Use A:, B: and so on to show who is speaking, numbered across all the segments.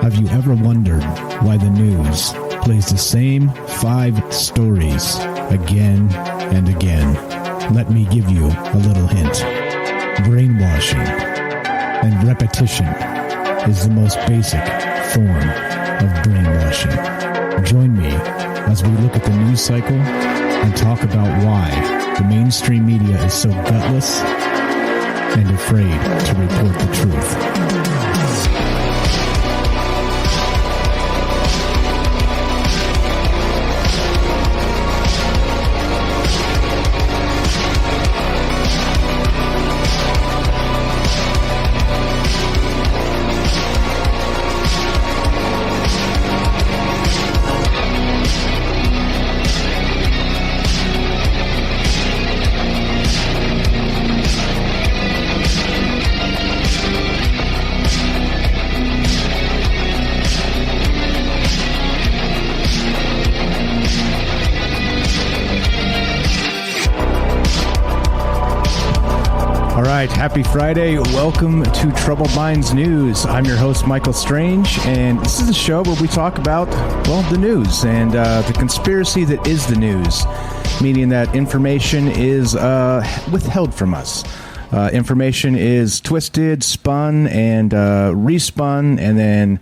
A: Have you ever wondered why the news plays the same 5 stories again and again? Let me give you a little hint. Brainwashing and repetition is the most basic form of brainwashing. Join me as we look at the news cycle and talk about why the mainstream media is so gutless and afraid to report the truth. Happy Friday. Welcome to Troubled Minds News. I'm your host, Michael Strange, and this is a show where we talk about, well, the news and the conspiracy that is the news, meaning that information is withheld from us. Information is twisted, spun, and respun, and then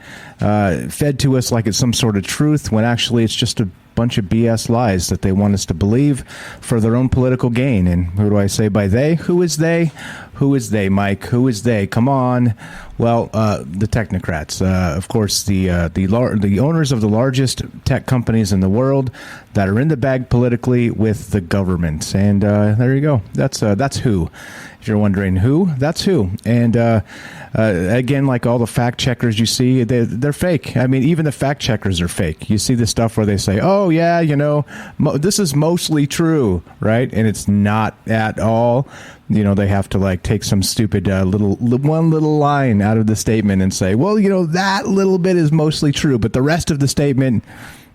A: fed to us like it's some sort of truth, when actually it's just a bunch of BS lies that they want us to believe for their own political gain. And who do I say by they? Who is they? Who is they, Mike? Who is they? Come on. Well, the technocrats, of course, the owners of the largest tech companies in the world that are in the bag politically with the government. And there you go. That's who. If you're wondering who, that's who. And again, like all the fact checkers you see, they're fake. I mean, even the fact checkers are fake. You see the stuff where they say, oh, yeah, you know, this is mostly true, right? And it's not at all. You know, they have to like take some stupid one little line out of the statement and say, well, you know, that little bit is mostly true, but the rest of the statement,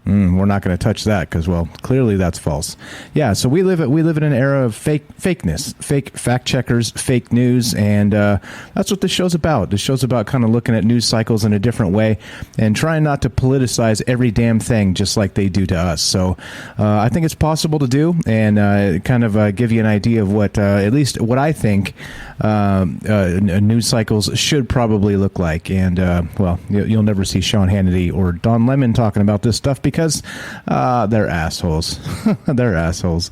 A: we're not going to touch that because, well, clearly that's false. Yeah, so we live in an era of fakeness, fake fact checkers, fake news, and that's what this show's about. This show's about kind of looking at news cycles in a different way and trying not to politicize every damn thing just like they do to us. So I think it's possible to do, and kind of give you an idea of what, at least what I think news cycles should probably look like. And, well, you'll never see Sean Hannity or Don Lemon talking about this stuff because they're assholes. They're assholes.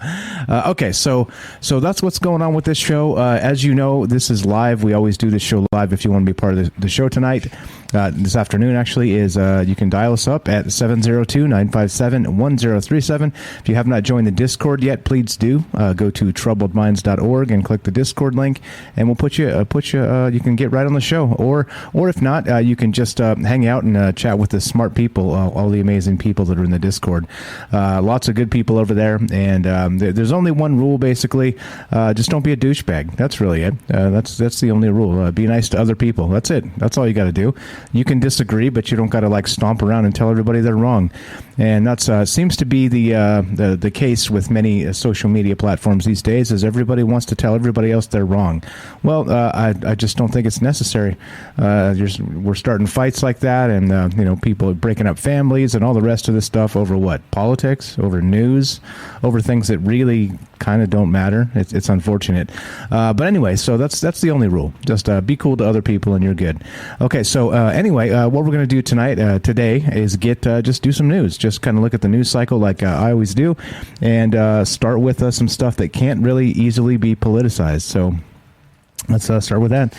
A: Okay, so that's what's going on with this show. As you know, this is live. We always do this show live. If you want to be part of the show tonight, this afternoon actually, is you can dial us up at 702-957-1037. If you have not joined the Discord yet, please do. Go to troubledminds.org and click the Discord link, and we'll put you you can get right on the show. Or if not, you can just hang out and chat with the smart people, all the amazing people that are in the Discord. Lots of good people over there, and there's only one rule, basically. Just don't be a douchebag. That's really it. That's the only rule. Be nice to other people. That's it. That's all you got to do. You can disagree, but you don't got to like stomp around and tell everybody they're wrong. And that's seems to be the case with many social media platforms these days, is everybody wants to tell everybody else they're wrong. Well, I just don't think it's necessary. We're starting fights like that, and you know, people are breaking up families and all the rest of this stuff over what? Politics, over news, over things that really kind of don't matter. It's unfortunate. But anyway, so that's the only rule. Just be cool to other people and you're good. Okay, so anyway, what we're going to do today is just do some news. Just kind of look at the news cycle like I always do, and start with some stuff that can't really easily be politicized. So let's start with that.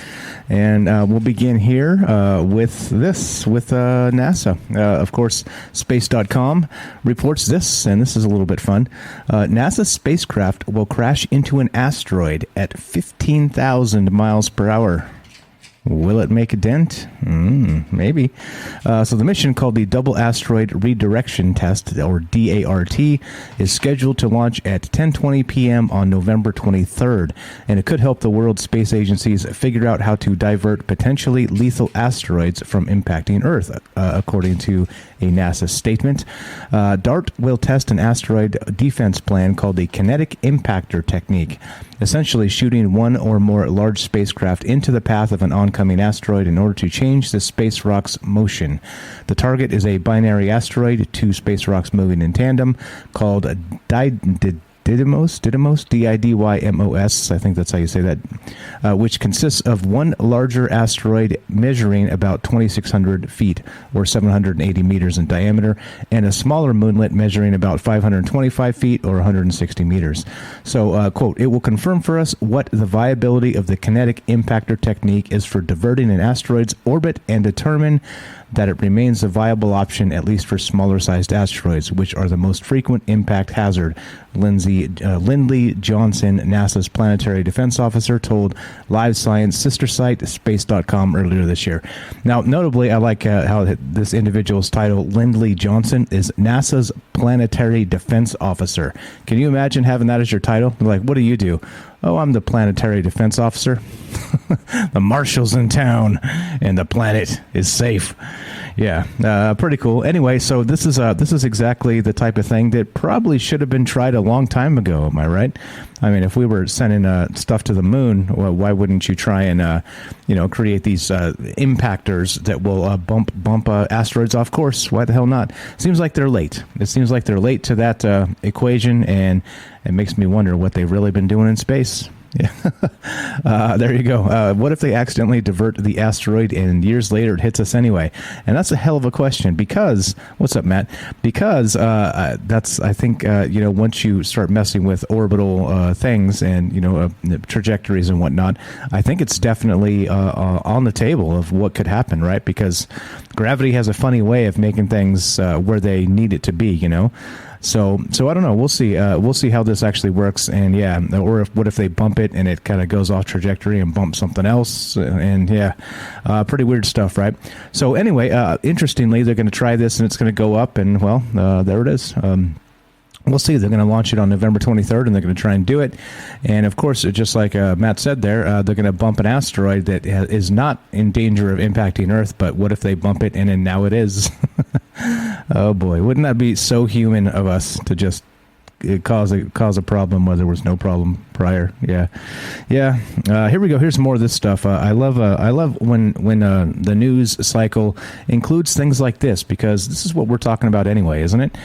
A: And we'll begin here with NASA. Of course, space.com reports this, and this is a little bit fun. NASA's spacecraft will crash into an asteroid at 15,000 miles per hour. Will it make a dent? Maybe. So the mission, called the Double Asteroid Redirection Test, or DART, is scheduled to launch at 10:20 p.m. on November 23rd, and it could help the world space agencies figure out how to divert potentially lethal asteroids from impacting Earth, according to a NASA statement. DART will test an asteroid defense plan called the Kinetic Impactor Technique, essentially shooting one or more large spacecraft into the path of an oncoming oncoming asteroid in order to change the space rock's motion. The target is a binary asteroid, two space rocks moving in tandem, called Didymos, Didymos, I think that's how you say that, which consists of one larger asteroid measuring about 2,600 feet or 780 meters in diameter, and a smaller moonlet measuring about 525 feet or 160 meters. So, quote, it will confirm for us what the viability of the kinetic impactor technique is for diverting an asteroid's orbit and determine that it remains a viable option, at least for smaller-sized asteroids, which are the most frequent impact hazard, Lindley Johnson, NASA's planetary defense officer, told Live Science sister site Space.com earlier this year. Now, notably, I like how this individual's title, Lindley Johnson, is NASA's planetary defense officer. Can you imagine having that as your title? Like, what do you do? Oh, I'm the planetary defense officer. The marshal's in town, and the planet is safe. Yeah, pretty cool. Anyway, so this is exactly the type of thing that probably should have been tried a long time ago. Am I right? I mean, if we were sending stuff to the moon, well, why wouldn't you try and create these impactors that will bump asteroids off course? Why the hell not? Seems like they're late. It seems like they're late to that equation, and it makes me wonder what they've really been doing in space. Yeah, there you go. What if they accidentally divert the asteroid and years later it hits us anyway? And that's a hell of a question because, what's up, Matt? Because that's, I think, once you start messing with orbital things and, trajectories and whatnot, I think it's definitely on the table of what could happen, right? Because gravity has a funny way of making things where they need it to be, So I don't know. We'll see. We'll see how this actually works. And yeah, or what if they bump it and it kind of goes off trajectory and bumps something else? And yeah, pretty weird stuff, right? So anyway, interestingly, they're going to try this and it's going to go up. And well, there it is. We'll see. They're going to launch it on November 23rd, and they're going to try and do it. And, of course, just like Matt said there, they're going to bump an asteroid that is not in danger of impacting Earth, but what if they bump it and then now it is? Oh, boy. Wouldn't that be so human of us to just cause a problem where there was no problem prior? Yeah. Here we go. Here's more of this stuff. I love when the news cycle includes things like this, because this is what we're talking about anyway, isn't it?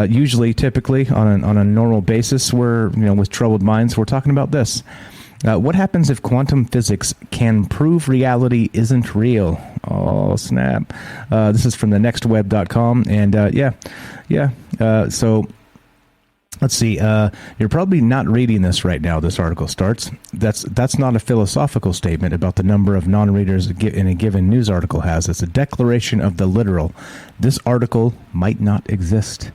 A: Usually, typically on a normal basis, we're with Troubled Minds, we're talking about this. What happens if quantum physics can prove reality isn't real? Oh, snap. This is from thenextweb.com. And so let's see. You're probably not reading this right now. This article starts. That's not a philosophical statement about the number of non-readers in a given news article has. It's a declaration of the literal. This article might not exist.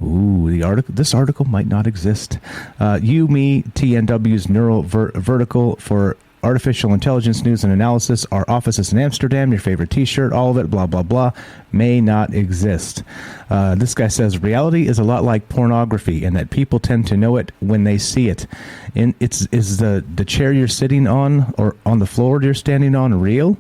A: Ooh, this article might not exist. TNW's neural vertical for artificial intelligence news and analysis, our offices in Amsterdam, your favorite t-shirt, all of it, blah, blah, blah, may not exist. This guy says reality is a lot like pornography in that people tend to know it when they see it. Is the chair you're sitting on or on the floor you're standing on real?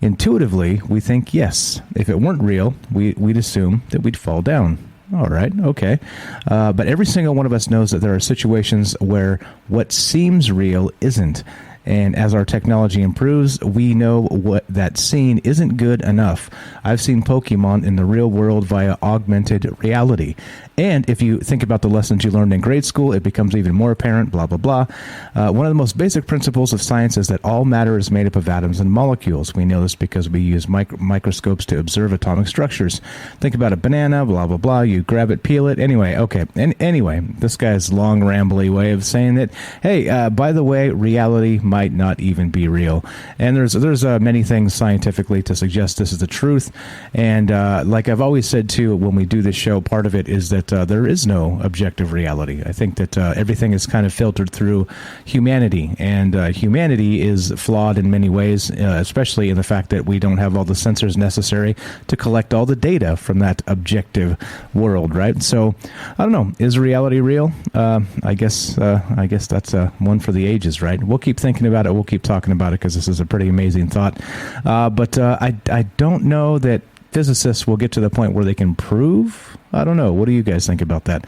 A: Intuitively, we think yes. If it weren't real, we'd assume that we'd fall down. All right, okay. But every single one of us knows that there are situations where what seems real isn't. And as our technology improves, we know what that scene isn't good enough. I've seen Pokemon in the real world via augmented reality. And if you think about the lessons you learned in grade school, it becomes even more apparent, blah, blah, blah. One of the most basic principles of science is that all matter is made up of atoms and molecules. We know this because we use microscopes to observe atomic structures. Think about a banana, blah, blah, blah. You grab it, peel it. Anyway, okay. And anyway, this guy's long, rambly way of saying that, hey, by the way, reality might not even be real. And there's many things scientifically to suggest this is the truth. And like I've always said, too, when we do this show, part of it is that there is no objective reality. I think that everything is kind of filtered through humanity, and humanity is flawed in many ways, especially in the fact that we don't have all the sensors necessary to collect all the data from that objective world, right? So, I don't know. Is reality real? I guess that's one for the ages, right? We'll keep thinking about it. We'll keep talking about it because this is a pretty amazing thought. But I don't know that physicists will get to the point where they can prove. I don't know. What do you guys think about that?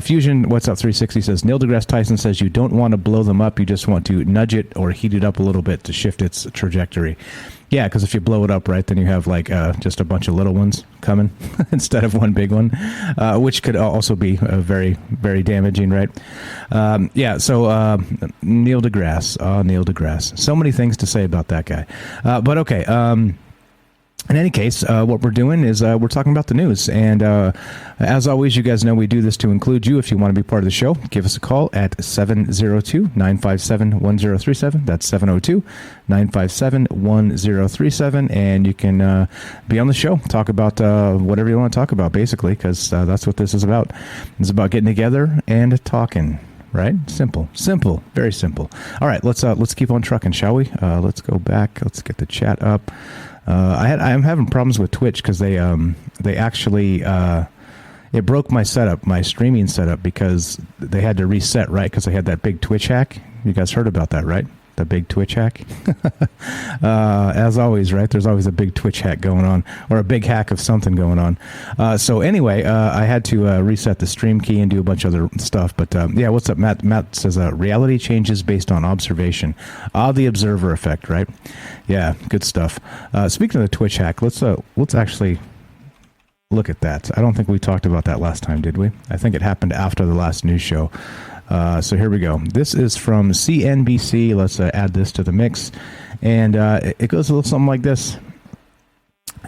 A: Fusion, What's Up 360 says, Neil deGrasse Tyson says you don't want to blow them up. You just want to nudge it or heat it up a little bit to shift its trajectory. Yeah, because if you blow it up, right, then you have like just a bunch of little ones coming instead of one big one, which could also be very, very damaging, right? So Neil deGrasse. So many things to say about that guy. But okay. In any case, what we're doing is we're talking about the news. And as always, you guys know we do this to include you. If you want to be part of the show, give us a call at 702-957-1037. That's 702-957-1037. And you can be on the show, talk about whatever you want to talk about, basically, because that's what this is about. It's about getting together and talking. Right? Simple, very simple. All right, let's keep on trucking, shall we? Let's go back. Let's get the chat up. I'm having problems with Twitch because they actually it broke my setup, my streaming setup, because they had to reset, right? Because they had that big Twitch hack. You guys heard about that, right? The big Twitch hack. As always, right? There's always a big Twitch hack going on, or a big hack of something going on. So anyway, I had to reset the stream key and do a bunch of other stuff. But yeah, what's up, Matt? Matt says reality changes based on observation. The observer effect, right? Yeah, good stuff. Speaking of the Twitch hack, let's actually look at that. I don't think we talked about that last time, did we? I think it happened after the last news show. So here we go. This is from CNBC. Let's add this to the mix. And it goes a little something like this.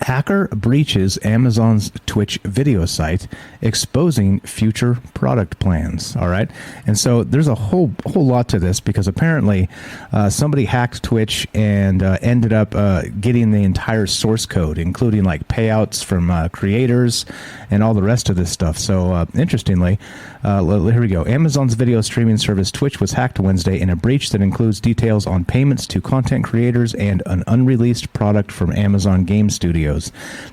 A: Hacker breaches Amazon's Twitch video site, exposing future product plans. All right. And so there's a whole lot to this, because apparently somebody hacked Twitch and ended up getting the entire source code, including like payouts from creators and all the rest of this stuff. So interestingly, here we go. Amazon's video streaming service Twitch was hacked Wednesday in a breach that includes details on payments to content creators and an unreleased product from Amazon Game Studios.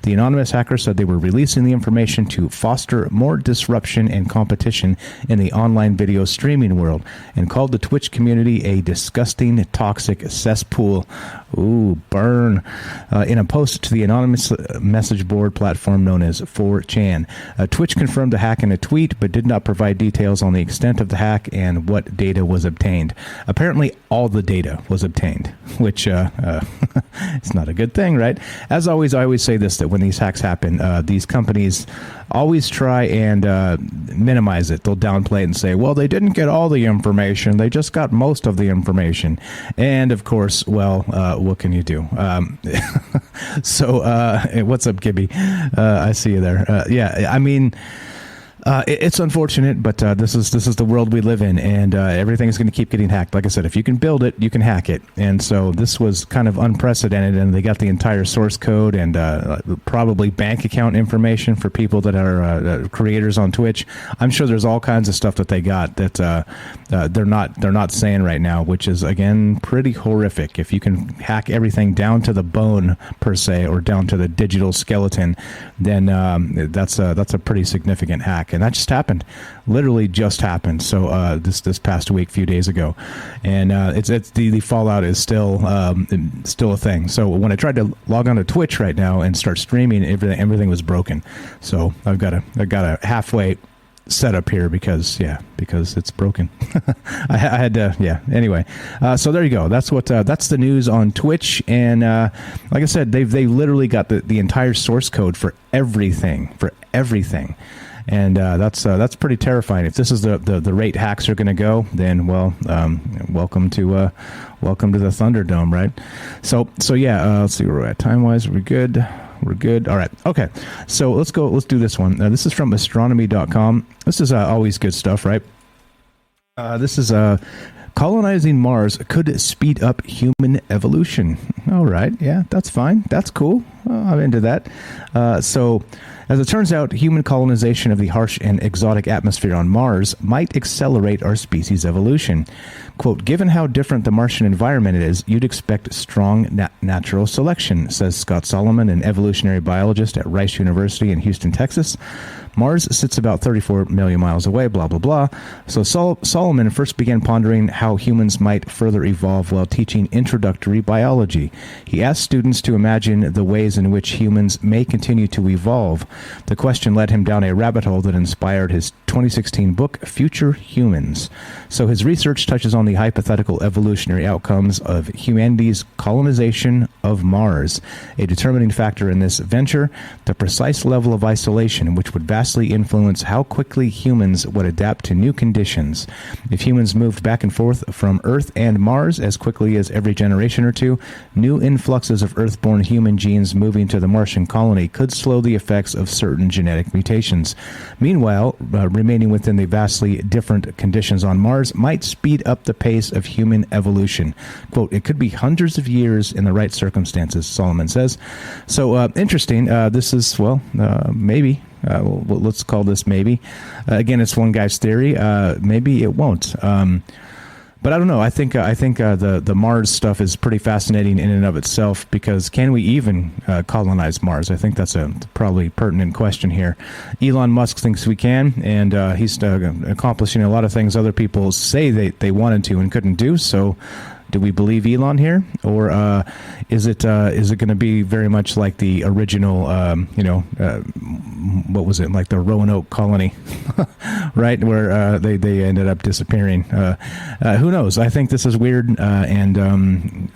A: The anonymous hacker said they were releasing the information to foster more disruption and competition in the online video streaming world, and called the Twitch community a disgusting, toxic cesspool. Ooh, burn. In a post to the anonymous message board platform known as 4chan. Twitch confirmed the hack in a tweet, but did not provide details on the extent of the hack and what data was obtained. Apparently, all the data was obtained, which it's not a good thing, right? As always, I always say this, that when these hacks happen, these companies always try and minimize it. They'll downplay it and say, well, they didn't get all the information. They just got most of the information. And, of course, well, what can you do? So, what's up, Gibby? I see you there. Yeah, I mean... it's unfortunate, but this is the world we live in, and everything is going to keep getting hacked. Like I said, if you can build it, you can hack it. And so this was kind of unprecedented, and they got the entire source code and probably bank account information for people that are creators on Twitch. I'm sure there's all kinds of stuff that they got that they're not saying right now, which is, again, pretty horrific. If you can hack everything down to the bone, per se, or down to the digital skeleton, then that's a pretty significant hack. And that just happened, literally just happened. So this past week, a few days ago, and it's the fallout is still a thing. So when I tried to log on to Twitch right now and start streaming, everything was broken. So I've got a halfway setup here because it's broken. I had to anyway. So there you go. That's the news on Twitch, and like I said, they've literally got the entire source code for everything. And that's pretty terrifying. If this is the rate hacks are going to go, then welcome to the Thunderdome, right? So yeah. Let's see where we're at time wise. We're good. All right. Okay. So let's go. Let's do this one. This is from astronomy.com. This is always good stuff, right? This is Colonizing Mars could speed up human evolution. All right. Yeah, that's fine. That's cool. I'm into that. So, as it turns out, human colonization of the harsh and exotic atmosphere on Mars might accelerate our species' evolution. Quote, given how different the Martian environment is, you'd expect strong natural selection, says Scott Solomon, an evolutionary biologist at Rice University in Houston, Texas. Mars sits about 34 million miles away, blah, blah, blah. So Solomon first began pondering how humans might further evolve while teaching introductory biology. He asked students to imagine the ways ways in which humans may continue to evolve. The question led him down a rabbit hole that inspired his 2016 book, Future Humans. So his research touches on the hypothetical evolutionary outcomes of humanity's colonization of Mars. A determining factor in this venture, the precise level of isolation, which would vastly influence how quickly humans would adapt to new conditions. If humans moved back and forth from Earth and Mars as quickly as every generation or two, new influxes of Earth-born human genes moving to the Martian colony could slow the effects of certain genetic mutations. Meanwhile, remaining within the vastly different conditions on Mars might speed up the pace of human evolution. Quote, it could be hundreds of years in the right circumstances, Solomon says. So, interesting. This is, maybe. Let's call this maybe. Again, it's one guy's theory. Maybe it won't. But I don't know. I think the Mars stuff is pretty fascinating in and of itself, because can we even colonize Mars? I think that's a probably pertinent question here. Elon Musk thinks we can, and he's accomplishing a lot of things other people say they wanted to and couldn't do. So do we believe Elon here, or is it going to be very much like the original, what was it, like the Roanoke colony, right, where they ended up disappearing? Who knows? I think this is weird, and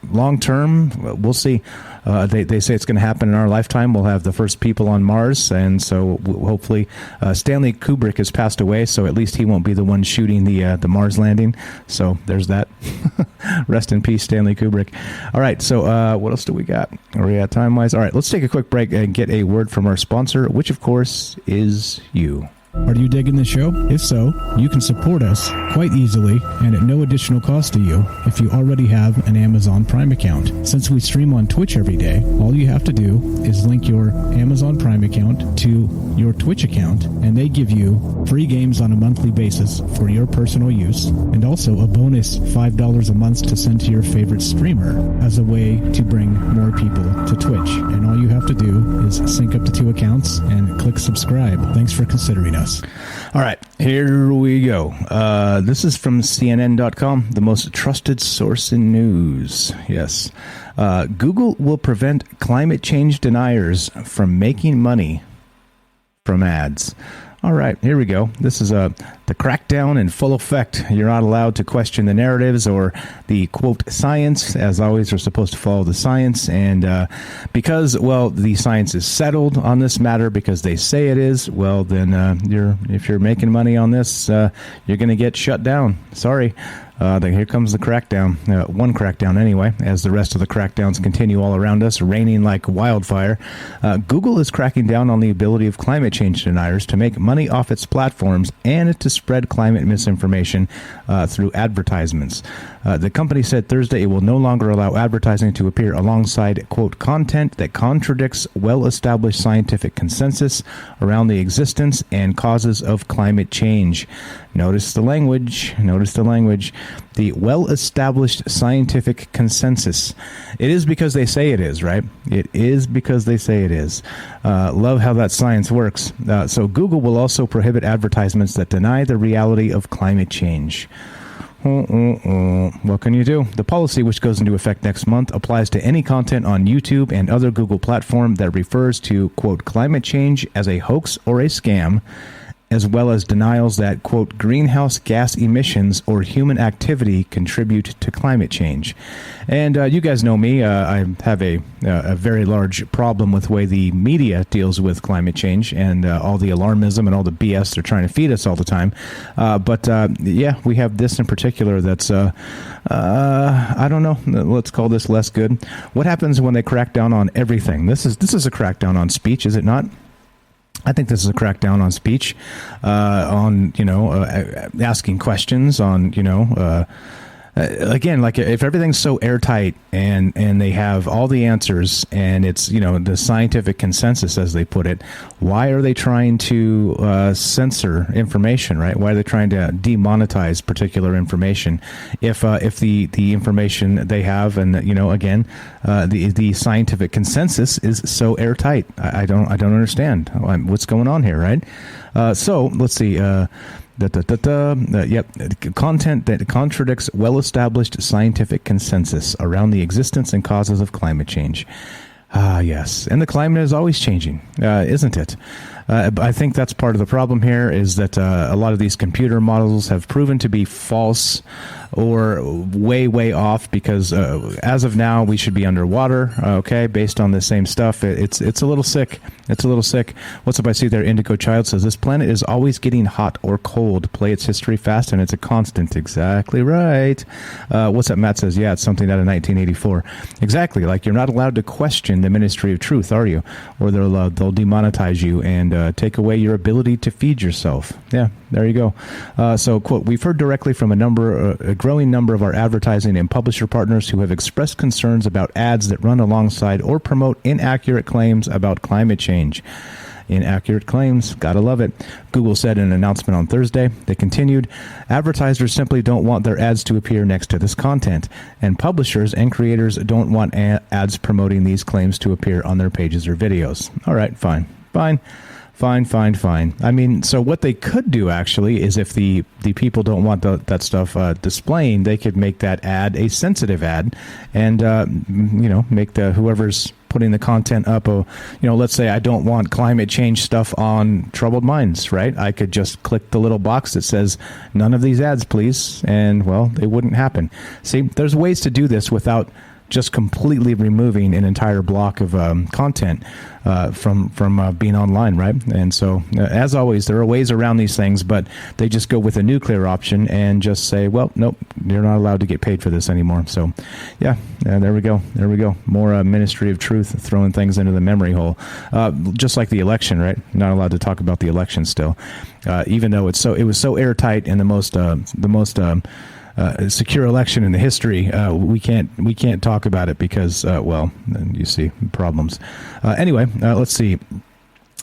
A: long term, we'll see. They say it's going to happen in our lifetime. We'll have the first people on Mars, and so hopefully Stanley Kubrick has passed away, so at least he won't be the one shooting the Mars landing. So there's that. Rest in peace, Stanley Kubrick. All right, so what else do we got? Are we at time-wise? All right, let's take a quick break and get a word from our sponsor, which, of course, is you.
B: Are you digging the show? If so, you can support us quite easily and at no additional cost to you if you already have an Amazon Prime account. Since we stream on Twitch every day, all you have to do is link your Amazon Prime account to your Twitch account, and they give you free games on a monthly basis for your personal use, and also a bonus $5 a month to send to your favorite streamer as a way to bring more people to Twitch. And all you have to do is sync up the two accounts and click subscribe. Thanks for considering us.
A: All right, here we go. This is from CNN.com, the most trusted source in news. Yes. Google will prevent climate change deniers from making money from ads. All right, here we go. This is the crackdown in full effect. You're not allowed to question the narratives or the, quote, science. As always, we're supposed to follow the science. And because, the science is settled on this matter because they say it is, then if you're making money on this, you're going to get shut down. Sorry. Here comes the crackdown. One crackdown anyway, as the rest of the crackdowns continue all around us, raining like wildfire. Google is cracking down on the ability of climate change deniers to make money off its platforms and to spread climate misinformation through advertisements. The company said Thursday it will no longer allow advertising to appear alongside, quote, content that contradicts well-established scientific consensus around the existence and causes of climate change. Notice the language. The well-established scientific consensus. It is because they say it is, right? It is because they say it is. Love how that science works. So Google will also prohibit advertisements that deny the reality of climate change. What can you do? The policy, which goes into effect next month, applies to any content on YouTube and other Google platform that refers to, quote, climate change as a hoax or a scam, as well as denials that, quote, greenhouse gas emissions or human activity contribute to climate change. And you guys know me. I have a very large problem with the way the media deals with climate change and all the alarmism and all the BS they're trying to feed us all the time. But we have this in particular that's, I don't know, let's call this less good. What happens when they crack down on everything? This is a crackdown on speech, is it not? I think this is a crackdown on speech, on, asking questions, on, again, like if everything's so airtight and they have all the answers and it's, the scientific consensus, as they put it, why are they trying to censor information, right? Why are they trying to demonetize particular information? If the information they have and, again, the scientific consensus is so airtight, I don't understand what's going on here, right? So let's see. Content that contradicts well-established scientific consensus around the existence and causes of climate change. Ah, yes. And the climate is always changing, isn't it? I think that's part of the problem here is that a lot of these computer models have proven to be false or way, way off because as of now, we should be underwater, okay, based on the same stuff. It's a little sick. It's a little sick. What's up? I see there. Indigo Child says, this planet is always getting hot or cold. Play its history fast, and it's a constant. Exactly right. What's up? Matt says, yeah, it's something out of 1984. Exactly. Like, you're not allowed to question the Ministry of Truth, are you? Or they'll demonetize you and take away your ability to feed yourself. Yeah, there you go. So, quote, we've heard directly from a growing number of our advertising and publisher partners who have expressed concerns about ads that run alongside or promote inaccurate claims about climate change. Inaccurate claims. Gotta love it. Google said in an announcement on Thursday. They continued, advertisers simply don't want their ads to appear next to this content, and publishers and creators don't want ads promoting these claims to appear on their pages or videos. All right, fine. Fine. I mean, so what they could do actually is if the people don't want that stuff displaying, they could make that ad a sensitive ad and, make whoever's putting the content up, let's say I don't want climate change stuff on Troubled Minds, right? I could just click the little box that says none of these ads, please. And, well, it wouldn't happen. See, there's ways to do this without just completely removing an entire block of content from being online, right? And so, as always, there are ways around these things, but they just go with a nuclear option and just say, well, nope, you're not allowed to get paid for this anymore. So, yeah, there we go. More Ministry of Truth throwing things into the memory hole. Just like the election, right? Not allowed to talk about the election still, even though it was so airtight and the most secure election in the history. We can't talk about it because, you see problems. Anyway, let's see.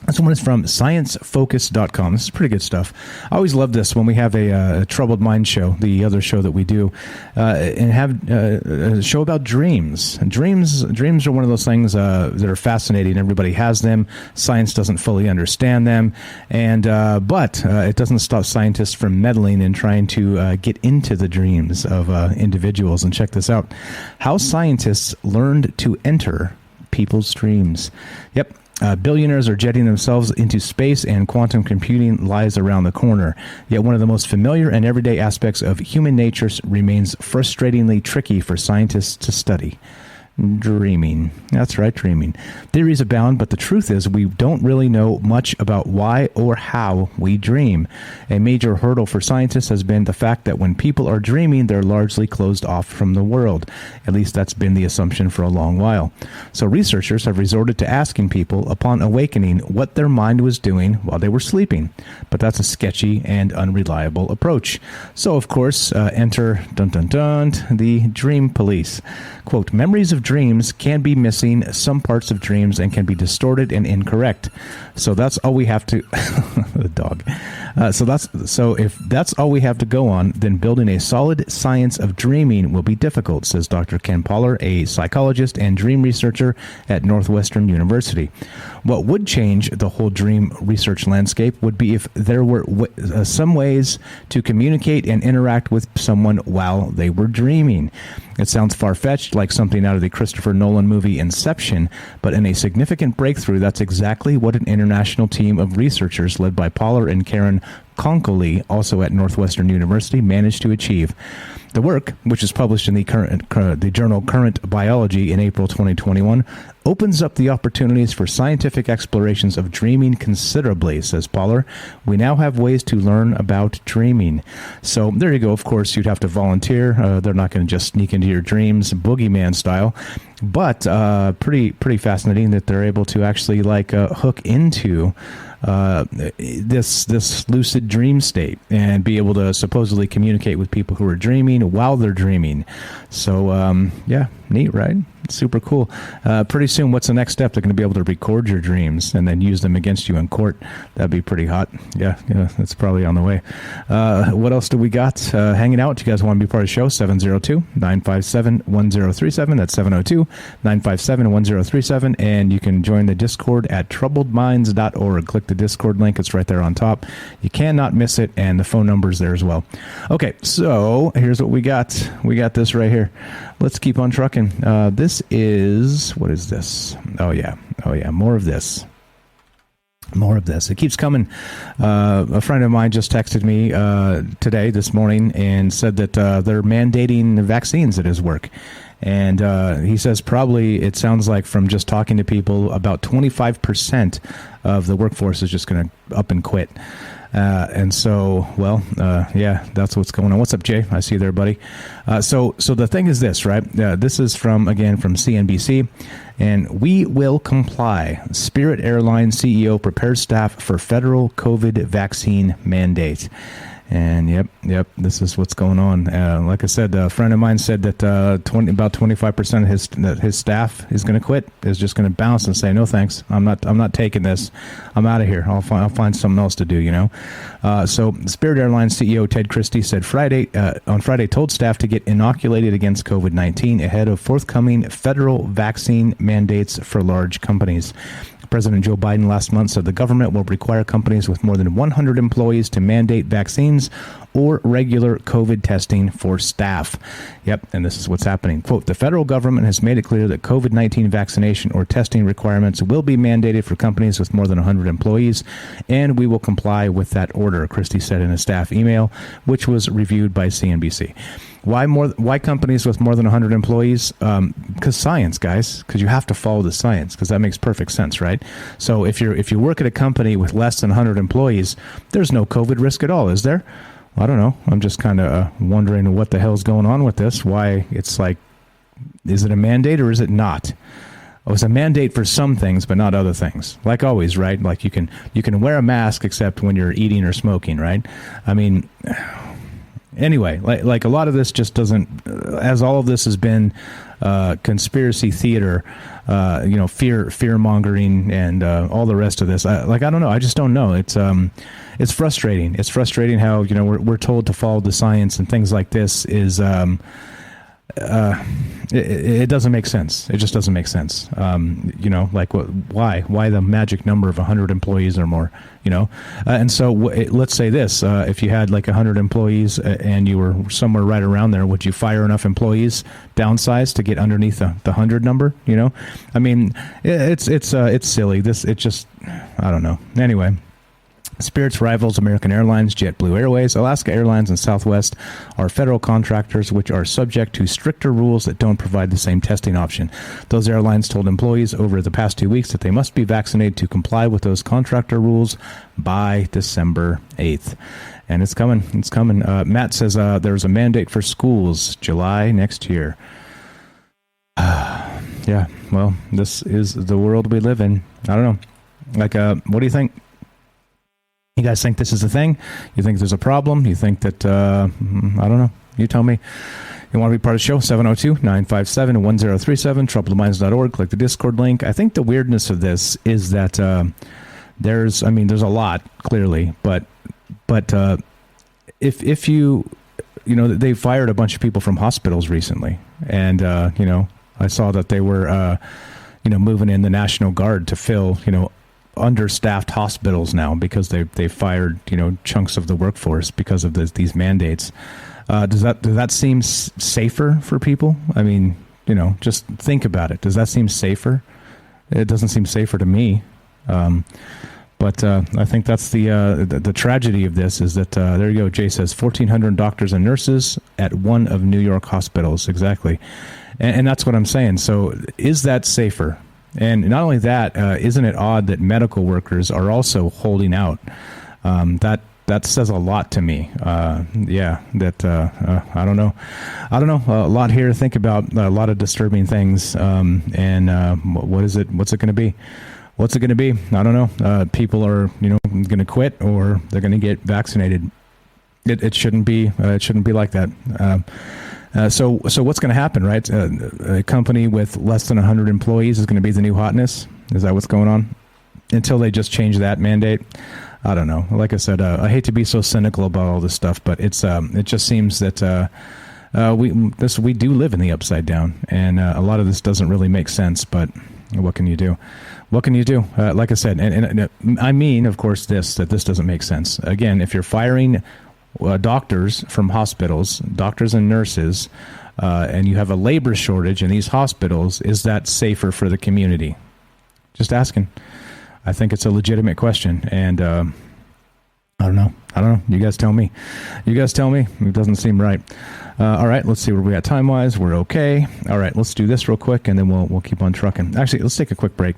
A: This one is from sciencefocus.com. This is pretty good stuff. I always love this when we have a Troubled Mind show, the other show that we do, and have a show about dreams. Dreams are one of those things that are fascinating. Everybody has them. Science doesn't fully understand them, and but it doesn't stop scientists from meddling and trying to get into the dreams of individuals. And check this out: how scientists learned to enter people's dreams. Yep. Billionaires are jetting themselves into space, and quantum computing lies around the corner. Yet one of the most familiar and everyday aspects of human nature remains frustratingly tricky for scientists to study. Dreaming. That's right, dreaming. Theories abound, but the truth is we don't really know much about why or how we dream. A major hurdle for scientists has been the fact that when people are dreaming, they're largely closed off from the world. At least that's been the assumption for a long while. So researchers have resorted to asking people upon awakening what their mind was doing while they were sleeping. But that's a sketchy and unreliable approach. So, of course, enter, the dream police. Quote, memories of dreams can be missing some parts of dreams and can be distorted and incorrect. So that's all we have to the dog. So if that's all we have to go on, then building a solid science of dreaming will be difficult, says Dr. Ken Poller, a psychologist and dream researcher at Northwestern University. What would change the whole dream research landscape would be if there were some ways to communicate and interact with someone while they were dreaming. It sounds far-fetched, like something out of the Christopher Nolan movie Inception, but in a significant breakthrough, that's exactly what an international team of researchers led by Poller and Karen Konkoly, also at Northwestern University, managed to achieve. The work, which is published in the journal Current Biology in April 2021, opens up the opportunities for scientific explorations of dreaming considerably, says Poller. We now have ways to learn about dreaming. So there you go. Of course, you'd have to volunteer. They're not going to just sneak into your dreams, boogeyman style. But pretty fascinating that they're able to actually hook into this lucid dream state and be able to supposedly communicate with people who are dreaming while they're dreaming. So neat, right? Super cool. Pretty soon, what's the next step? They're going to be able to record your dreams and then use them against you in court. That'd be pretty hot. Yeah, that's probably on the way. What else do we got hanging out? You guys want to be part of the show? 702-957-1037. That's 702-957-1037. And you can join the Discord at troubledminds.org. Click the Discord link. It's right there on top. You cannot miss it, and the phone number is there as well. Okay, so here's what we got. We got this right here. Let's keep on trucking. This this is, what is this? Oh yeah, more of this. It keeps coming. A friend of mine just texted me this morning, and said that they're mandating vaccines at his work. And he says probably, it sounds like from just talking to people, about 25% of the workforce is just going to up and quit. And so, that's what's going on. What's up, Jay? I see you there, buddy. So the thing is this, right? This is from CNBC. And we will comply. Spirit Airlines CEO prepares staff for federal COVID vaccine mandate. And yep, this is what's going on. Like I said, a friend of mine said that about 25% of his staff is going to quit, is just going to bounce and say, no thanks, I'm not taking this, I'm out of here. I'll find something else to do. So Spirit Airlines CEO Ted Christie said on Friday told staff to get inoculated against COVID-19 ahead of forthcoming federal vaccine mandates for large companies. President Joe Biden last month said the government will require companies with more than 100 employees to mandate vaccines or regular COVID testing for staff. Yep, and this is what's happening. Quote, the federal government has made it clear that COVID-19 vaccination or testing requirements will be mandated for companies with more than 100 employees, and we will comply with that order, Christie said in a staff email, which was reviewed by CNBC. Why companies with more than 100 employees? Because science, guys. Because you have to follow the science. Because that makes perfect sense, right? So if you work at a company with less than 100 employees, there's no COVID risk at all, is there? I don't know. I'm just kind of wondering what the hell's going on with this. Why it's like, is it a mandate or is it not? Oh, it's a mandate for some things, but not other things. Like always, right? Like you can wear a mask except when you're eating or smoking, right? I mean. Anyway, like a lot of this just doesn't, as all of this has been conspiracy theater, fear mongering and all the rest of this. I don't know. I just don't know. It's frustrating. It's frustrating how we're told to follow the science and things like this is. It doesn't make sense. It just doesn't make sense. Why the magic number of 100 employees or more, and so let's say this, if you had like 100 employees and you were somewhere right around there, would you fire enough employees downsize to get underneath the 100 number? I mean, it's silly. I don't know. Anyway. Spirit's rivals American Airlines, JetBlue Airways, Alaska Airlines, and Southwest are federal contractors which are subject to stricter rules that don't provide the same testing option. Those airlines told employees over the past 2 weeks that they must be vaccinated to comply with those contractor rules by December 8th. And it's coming. It's coming. Matt says there's a mandate for schools July next year. Yeah, well, this is the world we live in. I don't know. What do you think? You guys think this is a thing? You think there's a problem? You think that, I don't know. You tell me. You want to be part of the show? 702-957-1037, troubledminds.org. Click the Discord link. I think the weirdness of this is that there's a lot, clearly. But if they fired a bunch of people from hospitals recently. And, I saw that they were, moving in the National Guard to fill, understaffed hospitals now because they fired chunks of the workforce because of these mandates. Does that seem safer for people? I mean, just think about it. Does that seem safer? It doesn't seem safer to me. But I think that's the tragedy of this is that there you go. Jay says 1,400 doctors and nurses at one of New York hospitals. Exactly, and that's what I'm saying. So is that safer? And not only that, isn't it odd that medical workers are also holding out? That says a lot to me. I don't know. A lot here to think about. A lot of disturbing things. What is it? What's it going to be? What's it going to be? I don't know. People are going to quit or they're going to get vaccinated. It shouldn't be. It shouldn't be like that. So what's going to happen, right? A company with less than 100 employees is going to be the new hotness? Is that what's going on? Until they just change that mandate? I don't know. Like I said, I hate to be so cynical about all this stuff, but it just seems that we do live in the upside down, and a lot of this doesn't really make sense, but what can you do? What can you do? Like I said, and I mean, of course, that this doesn't make sense. Again, if you're firing doctors from hospitals, doctors and nurses, and you have a labor shortage in these hospitals, is that safer for the community? Just asking. I think it's a legitimate question, and I don't know. You guys tell me. It doesn't seem right. All right, let's see where we at time-wise. We're okay. All right, let's do this real quick, and then we'll keep on trucking. Actually, let's take a quick break.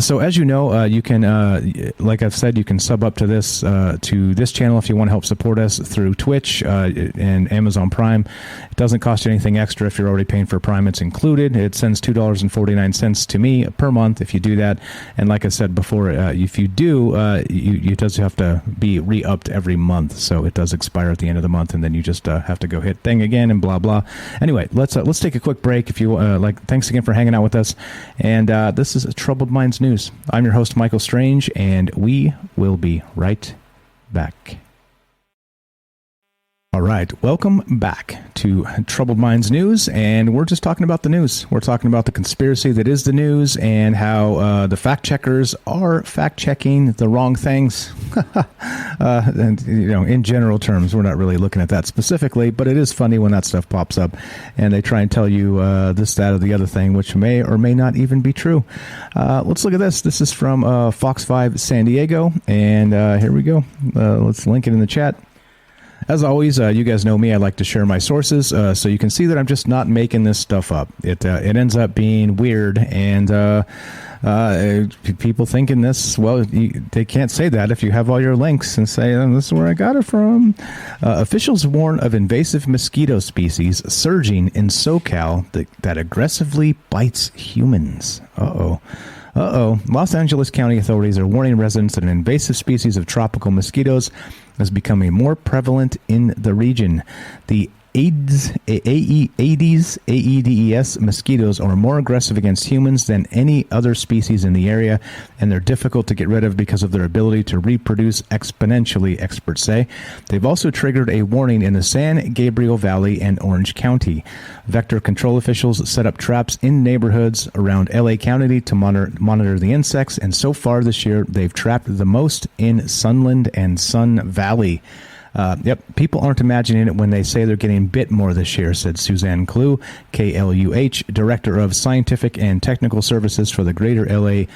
A: So as you know, you can, like I've said, you can sub up to this channel if you want to help support us through Twitch and Amazon Prime. It doesn't cost you anything extra if you're already paying for Prime. It's included. It sends $2.49 to me per month if you do that. And like I said before, if you do, it does have to be re-upped every month. So it does expire at the end of the month, and then you just have to go hit thing again and blah blah. Anyway, let's take a quick break. If you like, thanks again for hanging out with us. And this is Troubled Minds News. I'm your host, Michael Strange, and we will be right back. All right, welcome back to Troubled Minds News, and we're just talking about the news. We're talking about the conspiracy that is the news and how the fact checkers are fact checking the wrong things. And in general terms, we're not really looking at that specifically, but it is funny when that stuff pops up and they try and tell you this, that, or the other thing, which may or may not even be true. Let's look at this. This is from Fox 5 San Diego, and here we go. Let's link it in the chat. As always, you guys know me. I like to share my sources, so you can see that I'm just not making this stuff up. It ends up being weird, and people thinking this, well, they can't say that if you have all your links and say, this is where I got it from. Officials warn of invasive mosquito species surging in SoCal that aggressively bites humans. Uh-oh. Los Angeles County authorities are warning residents that an invasive species of tropical mosquitoes is becoming more prevalent in the region. The Aedes mosquitoes are more aggressive against humans than any other species in the area, and they're difficult to get rid of because of their ability to reproduce exponentially, experts say. They've also triggered a warning in the San Gabriel Valley and Orange County. Vector control officials set up traps in neighborhoods around LA County to monitor the insects, and so far this year, they've trapped the most in Sunland and Sun Valley. People aren't imagining it when they say they're getting bit more this year, said Suzanne Kluh, KLUH, Director of Scientific and Technical Services for the Greater LA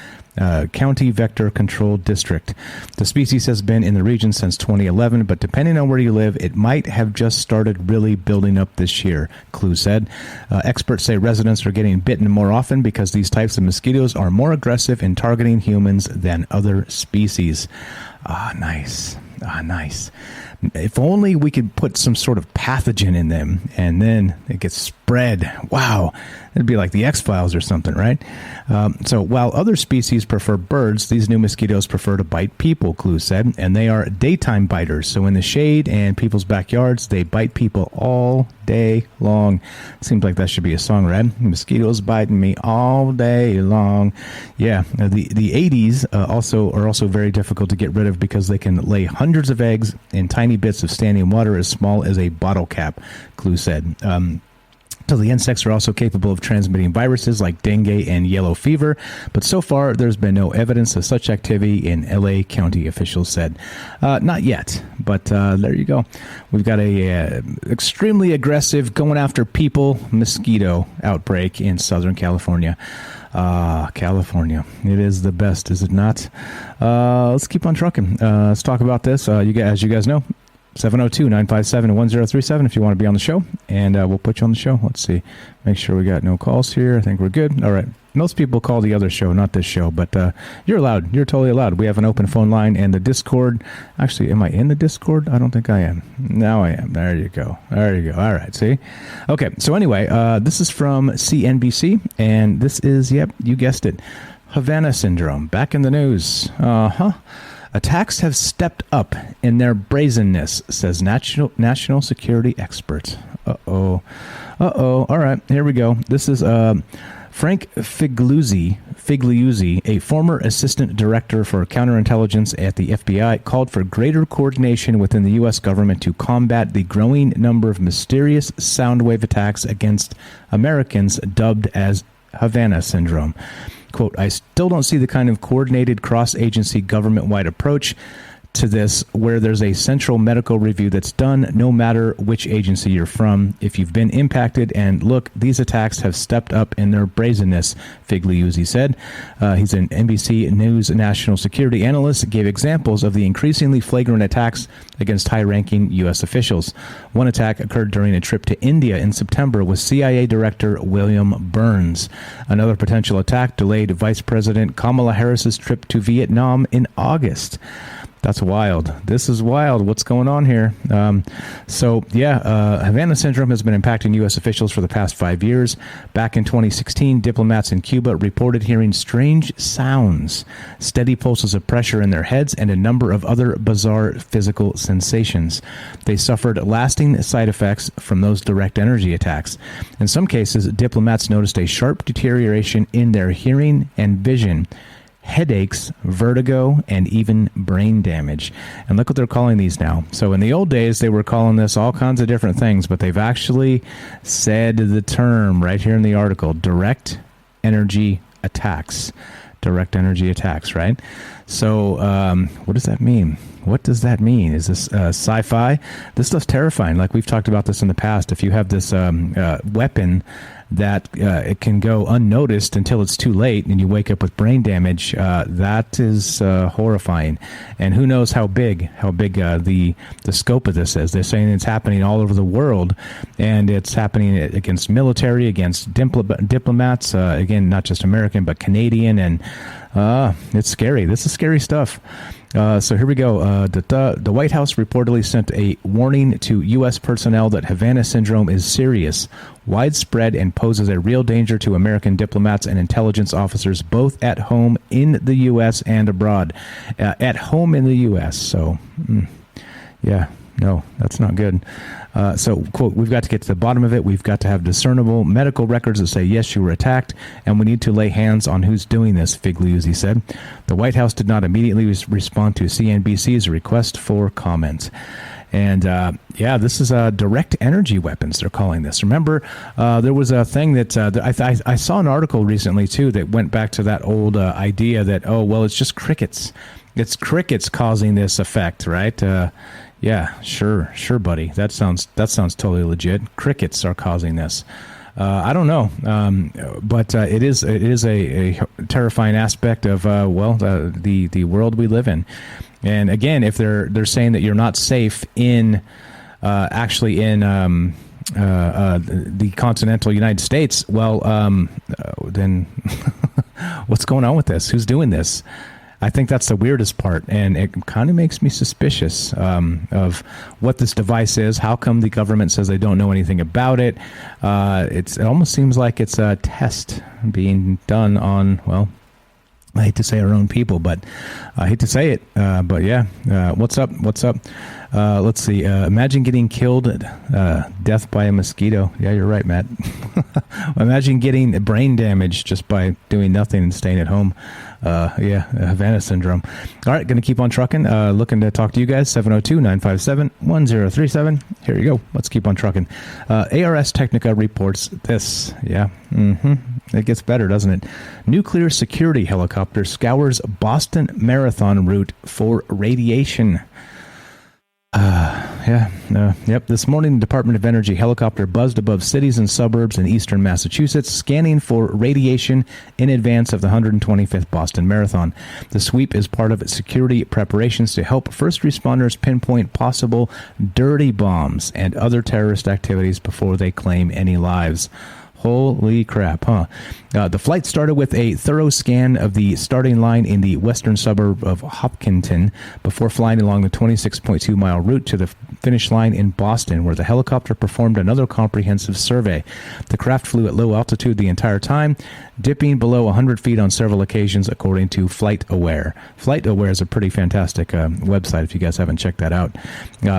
A: County Vector Control District. The species has been in the region since 2011, but depending on where you live, it might have just started really building up this year, Kluh said. Experts say residents are getting bitten more often because these types of mosquitoes are more aggressive in targeting humans than other species. Nice. If only we could put some sort of pathogen in them and then it gets spread. Wow. It'd be like the X-Files or something, right? So while other species prefer birds, these new mosquitoes prefer to bite people, Kluh said, and they are daytime biters. So in the shade and people's backyards, they bite people all day long. Seems like that should be a song, right? Mosquitoes biting me all day long. Yeah, the Aedes are also very difficult to get rid of because they can lay hundreds of eggs in tiny bits of standing water as small as a bottle cap, Kluh said. So the insects are also capable of transmitting viruses like dengue and yellow fever, but so far there's been no evidence of such activity in LA County, officials said. Not yet, but there you go. We've got a extremely aggressive, going after people mosquito outbreak in Southern California. California. It is the best, is it not? Let's keep on trucking. Let's talk about this. As you guys know, 702-957-1037 if you want to be on the show, and we'll put you on the show. Let's see. Make sure we got no calls here. I think we're good. All right. Most people call the other show, not this show, but you're allowed. You're totally allowed. We have an open phone line and the Discord. Actually, am I in the Discord? I don't think I am. Now I am. There you go. All right. See? Okay. So anyway, this is from CNBC, and this is, yep, you guessed it, Havana Syndrome. Back in the news. Attacks have stepped up in their brazenness, says national security expert. Uh-oh. All right, here we go. This is Frank Figliuzzi, a former assistant director for counterintelligence at the FBI, called for greater coordination within the U.S. government to combat the growing number of mysterious sound wave attacks against Americans dubbed as Havana Syndrome. Quote, I still don't see the kind of coordinated cross-agency government-wide approach to this where there's a central medical review that's done no matter which agency you're from, if you've been impacted. And look, these attacks have stepped up in their brazenness, Figliuzzi said. He's an NBC News national security analyst, gave examples of the increasingly flagrant attacks against high-ranking U.S. officials. One attack occurred during a trip to India in September with CIA Director William Burns. Another potential attack delayed Vice President Kamala Harris's trip to Vietnam in August. That's wild. This is wild. What's going on here? Havana Syndrome has been impacting U.S. officials for the past 5 years. Back in 2016, diplomats in Cuba reported hearing strange sounds, steady pulses of pressure in their heads, and a number of other bizarre physical sensations. They suffered lasting side effects from those direct energy attacks. In some cases, diplomats noticed a sharp deterioration in their hearing and vision, headaches, vertigo, and even brain damage. And look what they're calling these now. So in the old days, they were calling this all kinds of different things, but they've actually said the term right here in the article, direct energy attacks. Direct energy attacks, right? So what does that mean? What does that mean? Is this sci-fi? This stuff's terrifying. Like we've talked about this in the past. If you have this weapon that it can go unnoticed until it's too late and you wake up with brain damage, that is horrifying. And who knows how big the scope of this is. They're saying it's happening all over the world, and it's happening against military, against diplomats, again, not just American, but Canadian, and it's scary. This is scary stuff. So here we go. The White House reportedly sent a warning to U.S. personnel that Havana Syndrome is serious, widespread, and poses a real danger to American diplomats and intelligence officers both at home in the U.S. and abroad. At home in the U.S. So, no, that's not good. So, quote, we've got to get to the bottom of it. We've got to have discernible medical records that say, yes, you were attacked, and we need to lay hands on who's doing this, Figliuzzi said. The White House did not immediately respond to CNBC's request for comment. And, this is direct energy weapons, they're calling this. Remember, there was a thing that I saw an article recently, too, that went back to that old idea that, it's just crickets. It's crickets causing this effect, right? Yeah, sure, buddy. That sounds totally legit. Crickets are causing this. I don't know, but it is a terrifying aspect of the world we live in. And again, if they're saying that you're not safe in the continental United States, then what's going on with this? Who's doing this? I think that's the weirdest part, and it kind of makes me suspicious of what this device is. How come the government says they don't know anything about it? It almost seems like it's a test being done on, I hate to say our own people, but I hate to say it. What's up? Let's see. Imagine getting killed, death by a mosquito. Yeah, you're right, Matt. Imagine getting brain damage just by doing nothing and staying at home. Havana Syndrome. All right, going to keep on trucking. Looking to talk to you guys, 702-957-1037. Here you go. Let's keep on trucking. ARS Technica reports this. Yeah, it gets better, doesn't it? Nuclear security helicopter scours Boston Marathon route for radiation. This morning, the Department of Energy helicopter buzzed above cities and suburbs in eastern Massachusetts, scanning for radiation in advance of the 125th Boston Marathon. The sweep is part of security preparations to help first responders pinpoint possible dirty bombs and other terrorist activities before they claim any lives. Holy crap, huh? The flight started with a thorough scan of the starting line in the western suburb of Hopkinton before flying along the 26.2-mile route to the finish line in Boston, where the helicopter performed another comprehensive survey. The craft flew at low altitude the entire time, dipping below 100 feet on several occasions, according to FlightAware. FlightAware is a pretty fantastic website if you guys haven't checked that out.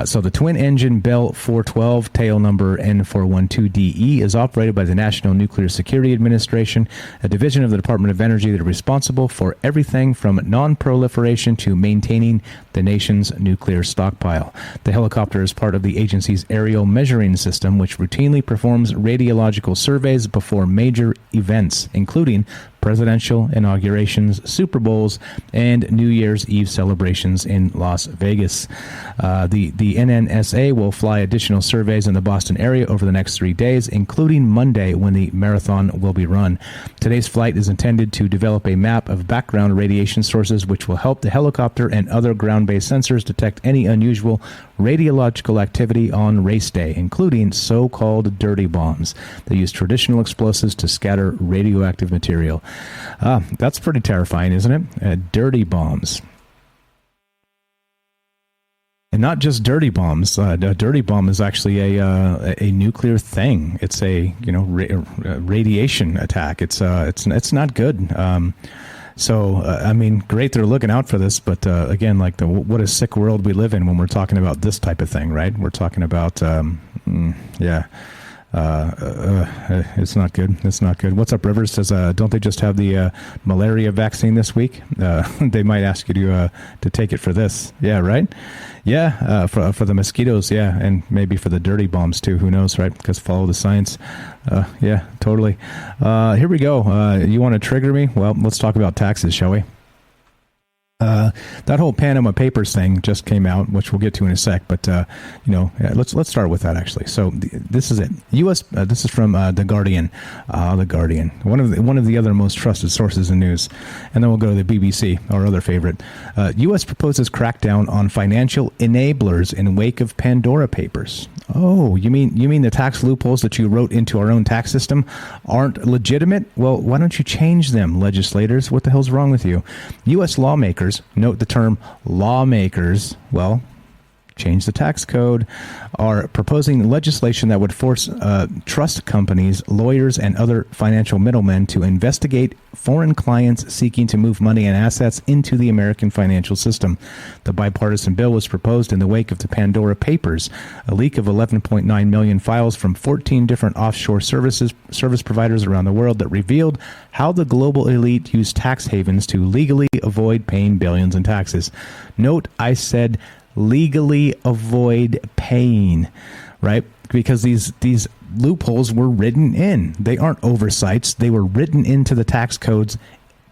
A: So the twin-engine Bell 412, tail number N412DE, is operated by the National Nuclear Security Administration, a division of the Department of Energy that are responsible for everything from non-proliferation to maintaining the nation's nuclear stockpile. The helicopter is part of the agency's aerial measuring system, which routinely performs radiological surveys before major events, including presidential inaugurations, Super Bowls, and New Year's Eve celebrations in Las Vegas. The NNSA will fly additional surveys in the Boston area over the next 3 days, including Monday when the marathon will be run. Today's flight is intended to develop a map of background radiation sources, which will help the helicopter and other ground-based sensors detect any unusual radiological activity on race day, including so-called dirty bombs. They use traditional explosives to scatter radioactive material. That's pretty terrifying, isn't it? Dirty bombs. And not just dirty bombs. A dirty bomb is actually a nuclear thing. It's a radiation attack. It's not good. So I mean, great they're looking out for this, but again, like what a sick world we live in when we're talking about this type of thing, right? We're talking about it's not good. It's not good. What's up, Rivers? Says, don't they just have the malaria vaccine this week? They might ask you to take it for this. Yeah, right? Yeah, for the mosquitoes, yeah, and maybe for the dirty bombs too. Who knows, right? Because follow the science. Yeah, totally. Here we go. You want to trigger me? Well, let's talk about taxes, shall we? That whole Panama Papers thing just came out, which we'll get to in a sec. But let's start with that actually. So this is it. U.S. This is from the Guardian. The Guardian, one of the other most trusted sources in news. And then we'll go to the BBC, our other favorite. U.S. proposes crackdown on financial enablers in wake of Pandora Papers. Oh, you mean the tax loopholes that you wrote into our own tax system aren't legitimate? Well, why don't you change them, legislators? What the hell's wrong with you? U.S. lawmakers, note the term lawmakers, well, change the tax code, are proposing legislation that would force trust companies, lawyers, and other financial middlemen to investigate foreign clients seeking to move money and assets into the American financial system. The bipartisan bill was proposed in the wake of the Pandora Papers, a leak of 11.9 million files from 14 different offshore service providers around the world that revealed how the global elite used tax havens to legally avoid paying billions in taxes. Note, I said legally avoid paying, right? Because these loopholes were written in. They aren't oversights. They were written into the tax codes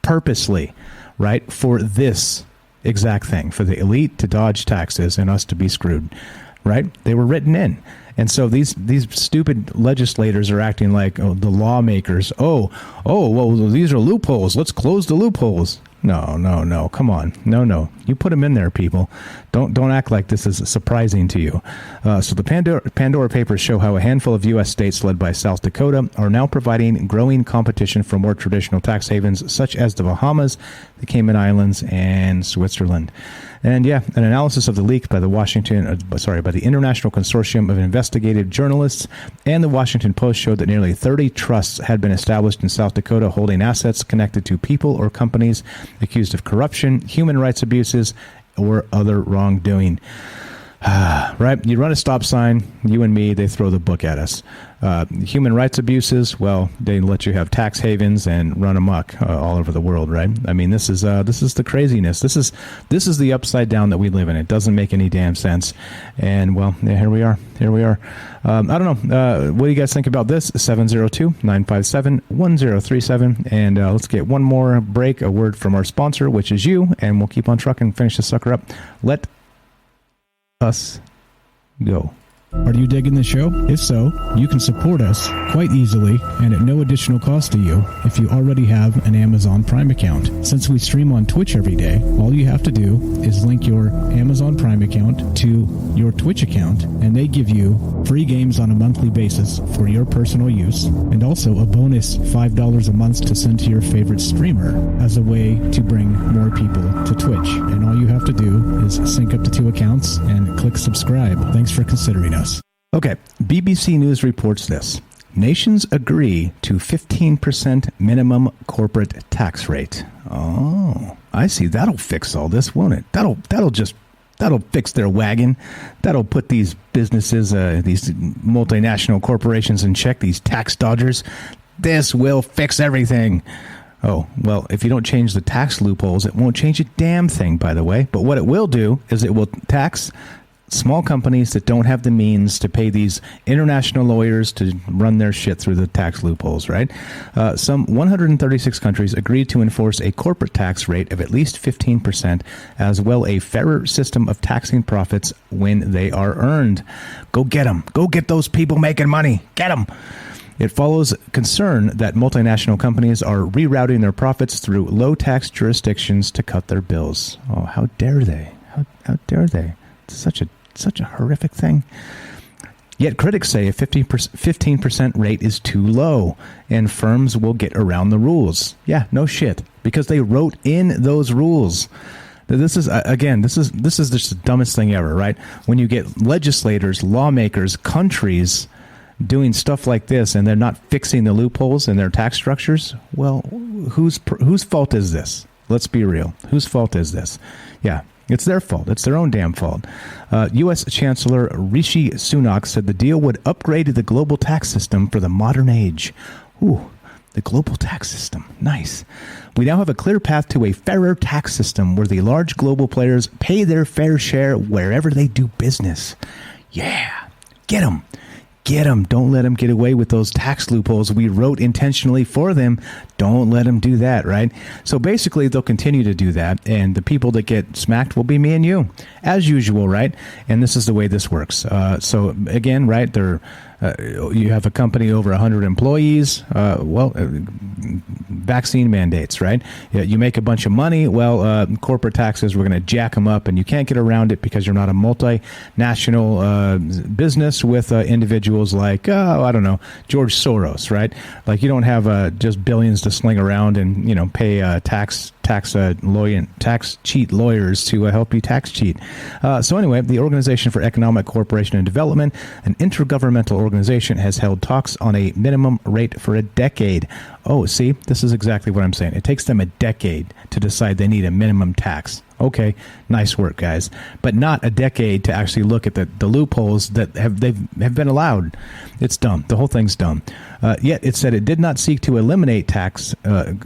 A: purposely, right? For this exact thing, for the elite to dodge taxes and us to be screwed, right? They were written in. And so these stupid legislators are acting like the lawmakers. Well, these are loopholes. Let's close the loopholes. No. Come on. No. You put them in there, people. Don't act like this is surprising to you. So the Pandora Papers show how a handful of U.S. states led by South Dakota are now providing growing competition for more traditional tax havens, such as the Bahamas, the Cayman Islands, and Switzerland. And yeah, an analysis of the leak by the International Consortium of Investigative Journalists and the Washington Post showed that nearly 30 trusts had been established in South Dakota holding assets connected to people or companies accused of corruption, human rights abuses, or other wrongdoing. Right? You run a stop sign, you and me, they throw the book at us. Human rights abuses, well, they let you have tax havens and run amok all over the world, right? I mean, this is the craziness. This is the upside down that we live in. It doesn't make any damn sense. And well, yeah, here we are. I don't know. What do you guys think about this? 702-957-1037. And let's get one more break, a word from our sponsor, which is you, and we'll keep on trucking and finish this sucker up. Let us go.
B: Are you digging the show? If so, you can support us quite easily and at no additional cost to you if you already have an Amazon Prime account. Since we stream on Twitch every day, all you have to do is link your Amazon Prime account to your Twitch account, and they give you free games on a monthly basis for your personal use, and also a bonus $5 a month to send to your favorite streamer as a way to bring more people to Twitch. And all you have to do is sync up the two accounts and click subscribe. Thanks for considering us.
A: Okay, BBC News reports this. Nations agree to 15% minimum corporate tax rate. Oh, I see. That'll fix all this, won't it? That'll fix their wagon. That'll put these businesses, these multinational corporations in check, these tax dodgers. This will fix everything. Oh, well, if you don't change the tax loopholes, it won't change a damn thing, by the way. But what it will do is it will tax small companies that don't have the means to pay these international lawyers to run their shit through the tax loopholes, right? Some 136 countries agreed to enforce a corporate tax rate of at least 15%, as well a fairer system of taxing profits when they are earned. Go get them. Go get those people making money. Get them. It follows concern that multinational companies are rerouting their profits through low-tax jurisdictions to cut their bills. Oh, how dare they? How dare they? It's such a horrific thing. Yet critics say a 15% rate is too low, and firms will get around the rules. Yeah, no shit, because they wrote in those rules. This is just the dumbest thing ever, right? When you get legislators, lawmakers, countries doing stuff like this, and they're not fixing the loopholes in their tax structures, well, whose fault is this? Let's be real. Whose fault is this? Yeah, it's their fault. It's their own damn fault. U.S. Chancellor Rishi Sunak said the deal would upgrade the global tax system for the modern age. Ooh, the global tax system. Nice. We now have a clear path to a fairer tax system where the large global players pay their fair share wherever they do business. Yeah, get them. Get them. Don't let them get away with those tax loopholes we wrote intentionally for them. Don't let them do that, right? So basically, they'll continue to do that, and the people that get smacked will be me and you, as usual, right? And this is the way this works. So again, right, you have a company over 100 employees. Vaccine mandates, right? You make a bunch of money. Well, corporate taxes, we're going to jack them up, and you can't get around it because you're not a multinational business with individuals like, I don't know, George Soros, right? Like you don't have just billions to sling around and pay tax cheat lawyers to help you tax cheat. So anyway, the Organization for Economic Cooperation and Development, an intergovernmental organization, has held talks on a minimum rate for a decade. Oh, see, this is exactly what I'm saying. It takes them a decade to decide they need a minimum tax. Okay, nice work, guys. But not a decade to actually look at the loopholes that have been allowed. It's dumb. The whole thing's dumb. Yet it said it did not seek to eliminate tax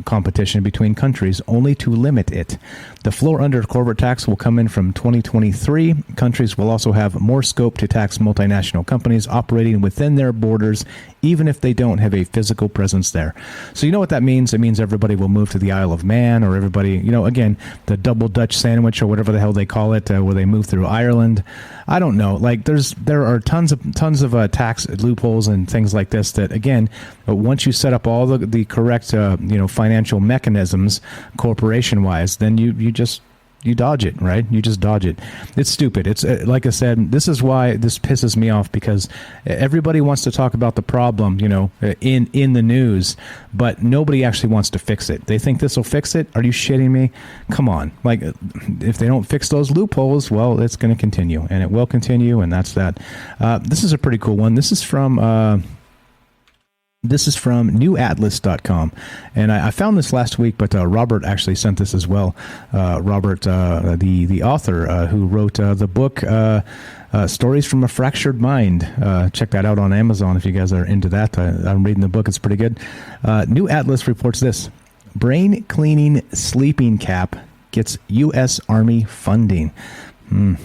A: competition between countries, only to limit it. The floor under corporate tax will come in from 2023. Countries will also have more scope to tax multinational companies operating within their borders, even if they don't have a physical presence there. So you know what that means? It means everybody will move to the Isle of Man, or everybody, again, the double Dutch sandwich or whatever the hell they call it, where they move through Ireland. I don't know. Like there are tons of tax loopholes and things like this that, again, once you set up all the correct financial mechanisms corporation wise, then you dodge it, right? You just dodge it. It's stupid. It's like I said, this is why this pisses me off, because everybody wants to talk about the problem, in the news, but nobody actually wants to fix it. They think this will fix it. Are you shitting me? Come on. Like, if they don't fix those loopholes, well, it's going to continue, and it will continue, and that's that. This is a pretty cool one. This is from newatlas.com, and I found this last week, but Robert actually sent this as well. Robert, the author who wrote the book Stories from a Fractured Mind. Check that out on Amazon if you guys are into that. I'm reading the book. It's pretty good. New Atlas reports this. Brain cleaning sleeping cap gets U.S. Army funding.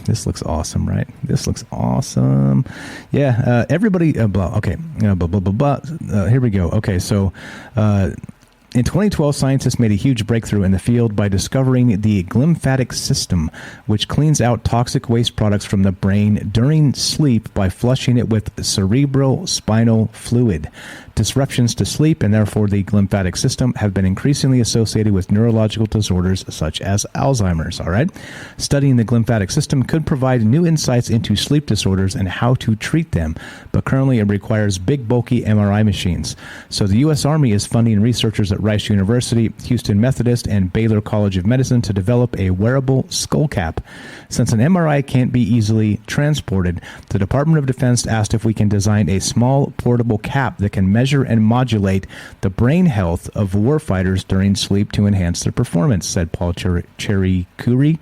A: This looks awesome, right? This looks awesome. Yeah, everybody, okay, here we go. Okay, so in 2012, scientists made a huge breakthrough in the field by discovering the glymphatic system, which cleans out toxic waste products from the brain during sleep by flushing it with cerebrospinal fluid. Disruptions to sleep, and therefore the glymphatic system, have been increasingly associated with neurological disorders such as Alzheimer's. All right. Studying the glymphatic system could provide new insights into sleep disorders and how to treat them, but currently it requires big, bulky MRI machines. So the U.S. Army is funding researchers at Rice University, Houston Methodist, and Baylor College of Medicine to develop a wearable skull cap. Since an MRI can't be easily transported, the Department of Defense asked if we can design a small portable cap that can measure and modulate the brain health of warfighters during sleep to enhance their performance, said Paul Cherikuri,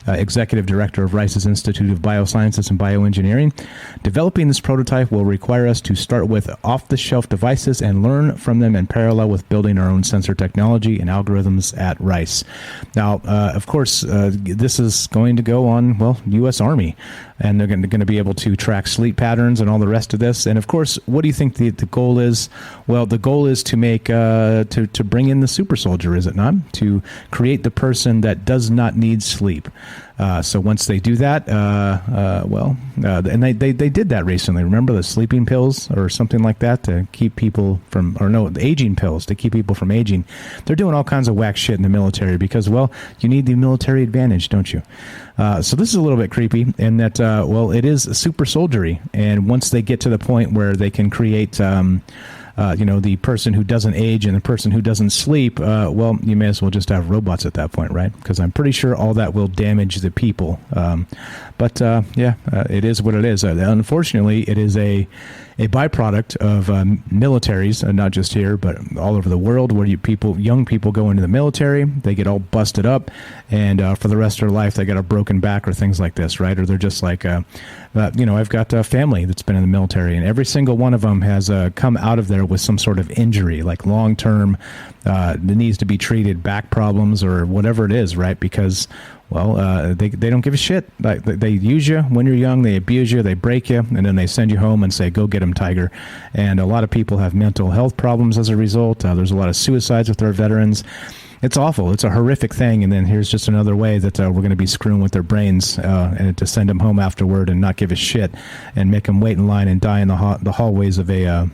A: executive director of Rice's Institute of Biosciences and Bioengineering. Developing this prototype will require us to start with off-the-shelf devices and learn from them in parallel with building our own sensor technology and algorithms at Rice. Now, of course, this is going to go on, well, U.S. Army. and they're going to be able to track sleep patterns and all the rest of this. And of course, what do you think the goal is? Well, the goal is to make to bring in the super soldier, is it not? To create the person that does not need sleep. So once they do that, and they did that recently. Remember the sleeping pills or something like that to keep people from, the aging pills to keep people from aging. They're doing all kinds of whack shit in the military because, well, you need the military advantage, don't you? So this is a little bit creepy in that, it is super soldiery. And once they get to the point where they can create, the person who doesn't age and the person who doesn't sleep, you may as well just have robots at that point, right? Because I'm pretty sure all that will damage the people. It is what it is. Unfortunately, it is a byproduct of militaries, not just here, but all over the world, where young people go into the military, they get all busted up, and for the rest of their life, they got a broken back or things like this, right? Or they're just like, I've got a family that's been in the military, and every single one of them has come out of there with some sort of injury, like long-term, that needs to be treated, back problems or whatever it is, right? Because they don't give a shit. Like, they use you when you're young, they abuse you, they break you, and then they send you home and say, go get them, Tiger. And a lot of people have mental health problems as a result. There's a lot of suicides with our veterans. It's awful. It's a horrific thing. And then here's just another way that we're going to be screwing with their brains and to send them home afterward and not give a shit and make them wait in line and die in the hallways of a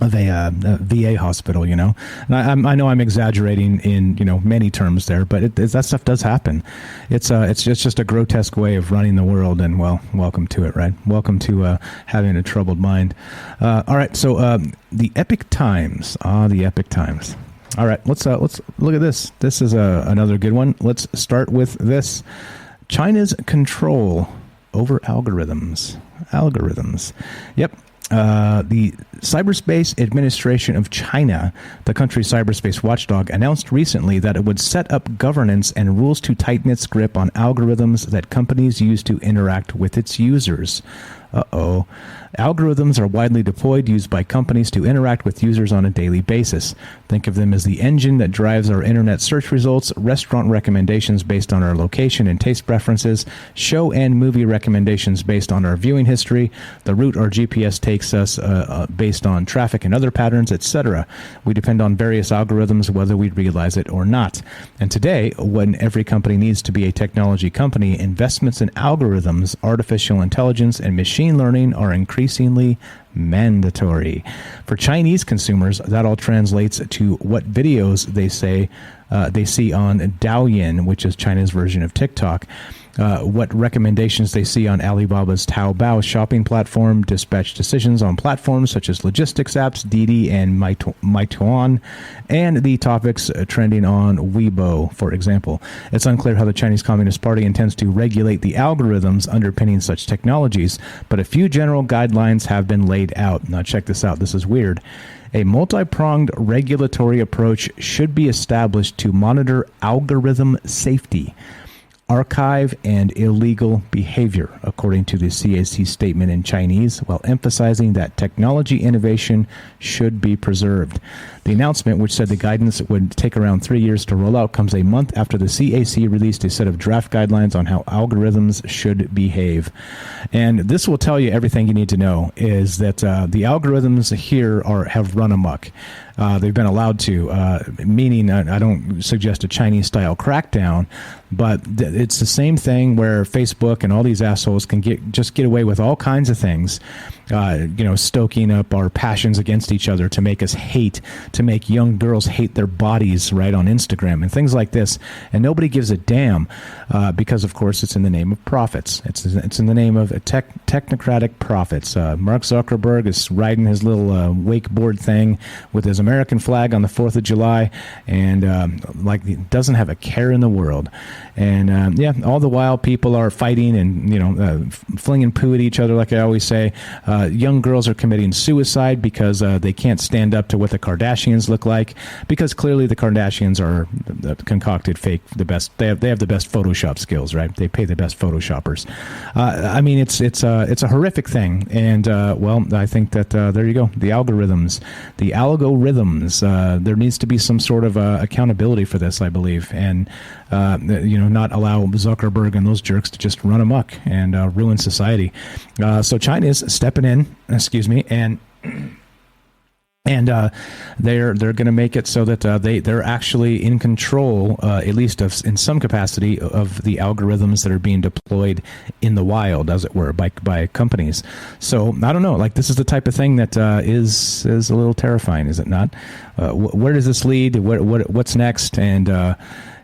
A: VA hospital, And I know I'm exaggerating in, many terms there, but that stuff does happen. It's just a grotesque way of running the world, and welcome to it, right? Welcome to having a troubled mind. All right, so the Epic Times. The Epic Times. All right, let's look at this. This is another good one. Let's start with this. China's control over algorithms. Yep. The Cyberspace Administration of China, the country's cyberspace watchdog, announced recently that it would set up governance and rules to tighten its grip on algorithms that companies use to interact with its users. Algorithms are widely deployed, used by companies to interact with users on a daily basis. Think of them as the engine that drives our internet search results, restaurant recommendations based on our location and taste preferences, show and movie recommendations based on our viewing history, the route our GPS takes us based on traffic and other patterns, etc. We depend on various algorithms whether we realize it or not. And today, when every company needs to be a technology company, investments in algorithms, artificial intelligence, and machine learning are increasingly mandatory. For Chinese consumers, that all translates to what videos they see on Douyin, which is China's version of TikTok, what recommendations they see on Alibaba's Taobao shopping platform, dispatch decisions on platforms such as logistics apps, Didi and Meituan, and the topics trending on Weibo, for example. It's unclear how the Chinese Communist Party intends to regulate the algorithms underpinning such technologies, but a few general guidelines have been laid out. Now check this out. This is weird. A multi-pronged regulatory approach should be established to monitor algorithm safety, archive, and illegal behavior, according to the CAC statement in Chinese, while emphasizing that technology innovation should be preserved. The announcement, which said the guidance would take around 3 years to roll out, comes a month after the CAC released a set of draft guidelines on how algorithms should behave. And this will tell you everything you need to know, is that the algorithms here have run amok. They've been allowed to, meaning I don't suggest a Chinese-style crackdown, but it's the same thing where Facebook and all these assholes can get away with all kinds of things, stoking up our passions against each other to make us hate, to make young girls hate their bodies, right, on Instagram and things like this. And nobody gives a damn because, of course, it's in the name of profits. It's in the name of technocratic profits. Mark Zuckerberg is riding his little wakeboard thing with his American flag on the 4th of July and doesn't have a care in the world. And all the while people are fighting and flinging poo at each other, like I always say. Young girls are committing suicide because they can't stand up to what the Kardashians look like, because clearly the Kardashians are concocted fake. They have the best Photoshop skills, right? They pay the best Photoshoppers. I mean, it's a horrific thing, and well, I think that there you go. The algorithms. There needs to be some sort of accountability for this, I believe, and not allow Zuckerberg and those jerks to just run amok and ruin society. So China is stepping in, and they're going to make it so that they're actually in control, at least in some capacity, of the algorithms that are being deployed in the wild, as it were, by companies. So I don't know. Like, this is the type of thing that is a little terrifying, is it not? Where does this lead? What's next? And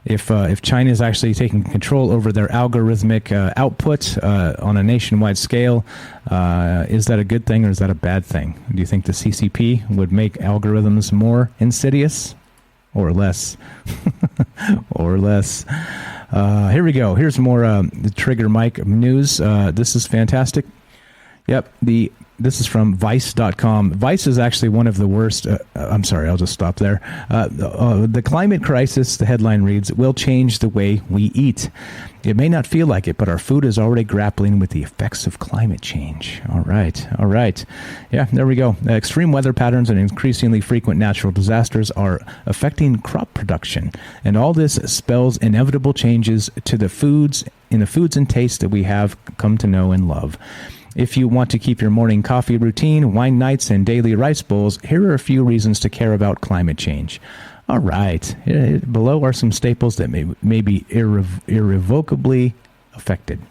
A: if China is actually taking control over their algorithmic output on a nationwide scale, is that a good thing or is that a bad thing? Do you think the CCP would make algorithms more insidious or less? Or less? Here we go. Here's more the Trigger Mike news. This is fantastic. Yep, this is from Vice.com. Vice is actually one of the worst. I'm sorry, I'll just stop there. The climate crisis, the headline reads, will change the way we eat. It may not feel like it, but our food is already grappling with the effects of climate change. All right. Yeah, there we go. Extreme weather patterns and increasingly frequent natural disasters are affecting crop production. And all this spells inevitable changes to the foods and tastes that we have come to know and love. If you want to keep your morning coffee routine, wine nights, and daily rice bowls, here are a few reasons to care about climate change. All right. Below are some staples that may be irrevocably affected.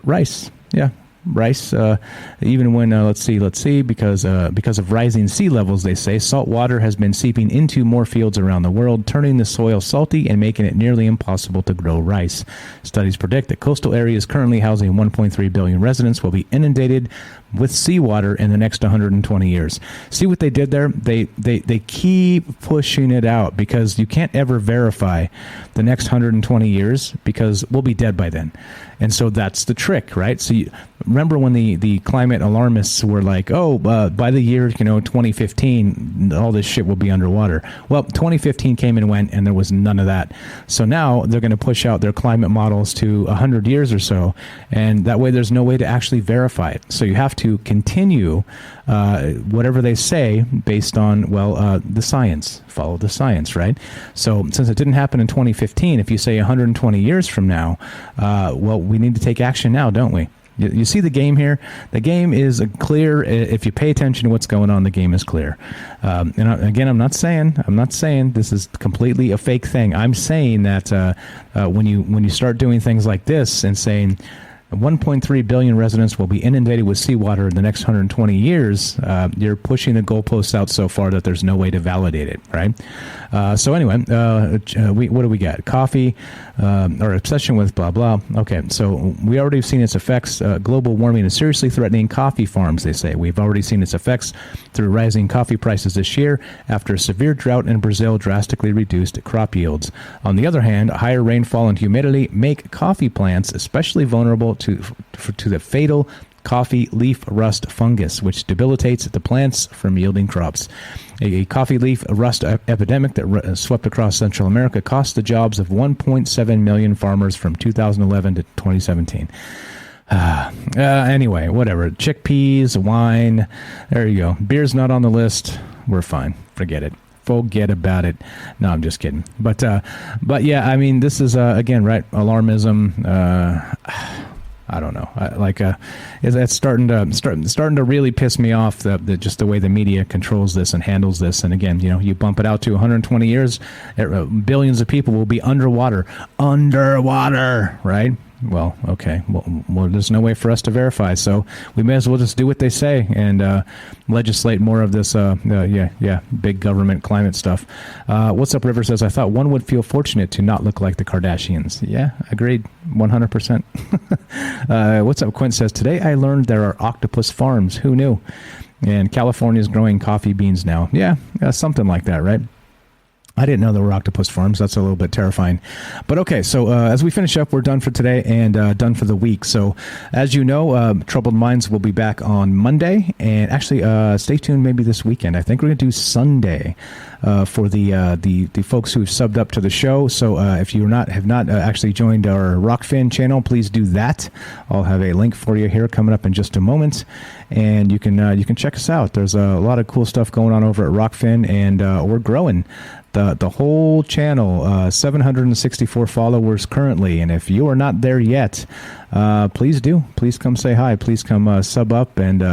A: Rice. Yeah. Rice, even when, let's see, because of rising sea levels, they say, salt water has been seeping into more fields around the world, turning the soil salty and making it nearly impossible to grow rice. Studies predict that coastal areas currently housing 1.3 billion residents will be inundated with seawater in the next 120 years. See what they did there? They keep pushing it out because you can't ever verify the next 120 years because we'll be dead by then. And so that's the trick, right? So remember when the climate alarmists were like, by the year 2015, all this shit will be underwater. Well, 2015 came and went, and there was none of that. So now they're going to push out their climate models to 100 years or so, and that way there's no way to actually verify it. So you have to continue whatever they say based on, the science. Follow the science, right? So since it didn't happen in 2015, if you say 120 years from now, we need to take action now, don't we? You see the game here? The game is clear. If you pay attention to what's going on, the game is clear. And again, I'm not saying this is completely a fake thing. I'm saying that when you start doing things like this and saying 1.3 billion residents will be inundated with seawater in the next 120 years, you're pushing the goalposts out so far that there's no way to validate it, right? So anyway, what do we got? Coffee, or obsession with blah, blah. Okay, so we already have seen its effects. Global warming is seriously threatening coffee farms, they say. We've already seen its effects through rising coffee prices this year after a severe drought in Brazil drastically reduced crop yields. On the other hand, higher rainfall and humidity make coffee plants especially vulnerable to the fatal coffee leaf rust fungus, which debilitates the plants from yielding crops. A coffee leaf rust epidemic that swept across Central America cost the jobs of 1.7 million farmers from 2011 to 2017. Anyway, whatever. Chickpeas, wine, there you go. Beer's not on the list. We're fine. Forget it. Forget about it. No, I'm just kidding. But yeah, I mean, this is again, right? Alarmism. I don't know. It's starting to really piss me off just the way the media controls this and handles this. And again, you bump it out to 120 years, billions of people will be underwater, right? Well, okay. Well, there's no way for us to verify, so we may as well just do what they say and legislate more of this, big government climate stuff. What's up, River says, I thought one would feel fortunate to not look like the Kardashians. Yeah, agreed, 100%. What's up, Quint says, today I learned there are octopus farms. Who knew? And California is growing coffee beans now. Yeah, something like that, right? I didn't know there were octopus farms. That's a little bit terrifying. But okay, so as we finish up, we're done for today and done for the week. So as you know, Troubled Minds will be back on Monday. And actually, stay tuned maybe this weekend. I think we're going to do Sunday for the folks who've subbed up to the show. So if you have not actually joined our Rockfin channel, please do that. I'll have a link for you here coming up in just a moment. And you can check us out. There's a lot of cool stuff going on over at Rockfin, and we're growing. The whole channel, 764 followers currently, and if you are not there yet, please do. Please come say hi. Please come sub up, and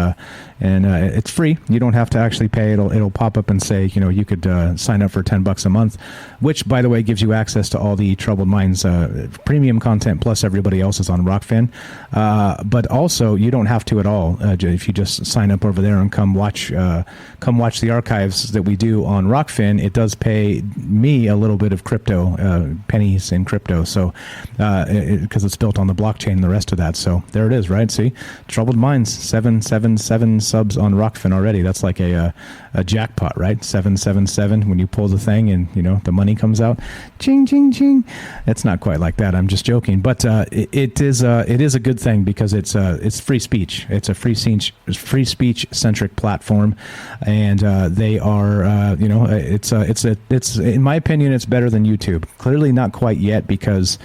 A: it's free. You don't have to actually pay. It'll pop up and say, you could sign up for $10 a month, which, by the way, gives you access to all the Troubled Minds premium content plus everybody else's on Rockfin. But also, you don't have to at all if you just sign up over there and come watch the archives that we do on Rockfin. It does pay me a little bit of crypto, pennies in crypto, so because it's built on the blockchain and the rest of that. So there it is, right? See, Troubled Minds, 777 subs on Rockfin already. That's like a jackpot, right? 777 when you pull the thing and the money comes out, ching ching ching. It's not quite like that. I'm just joking, but it is a good thing because it's free speech. It's a free speech centric platform, and they are it's in my opinion, it's better than YouTube. Clearly not quite yet because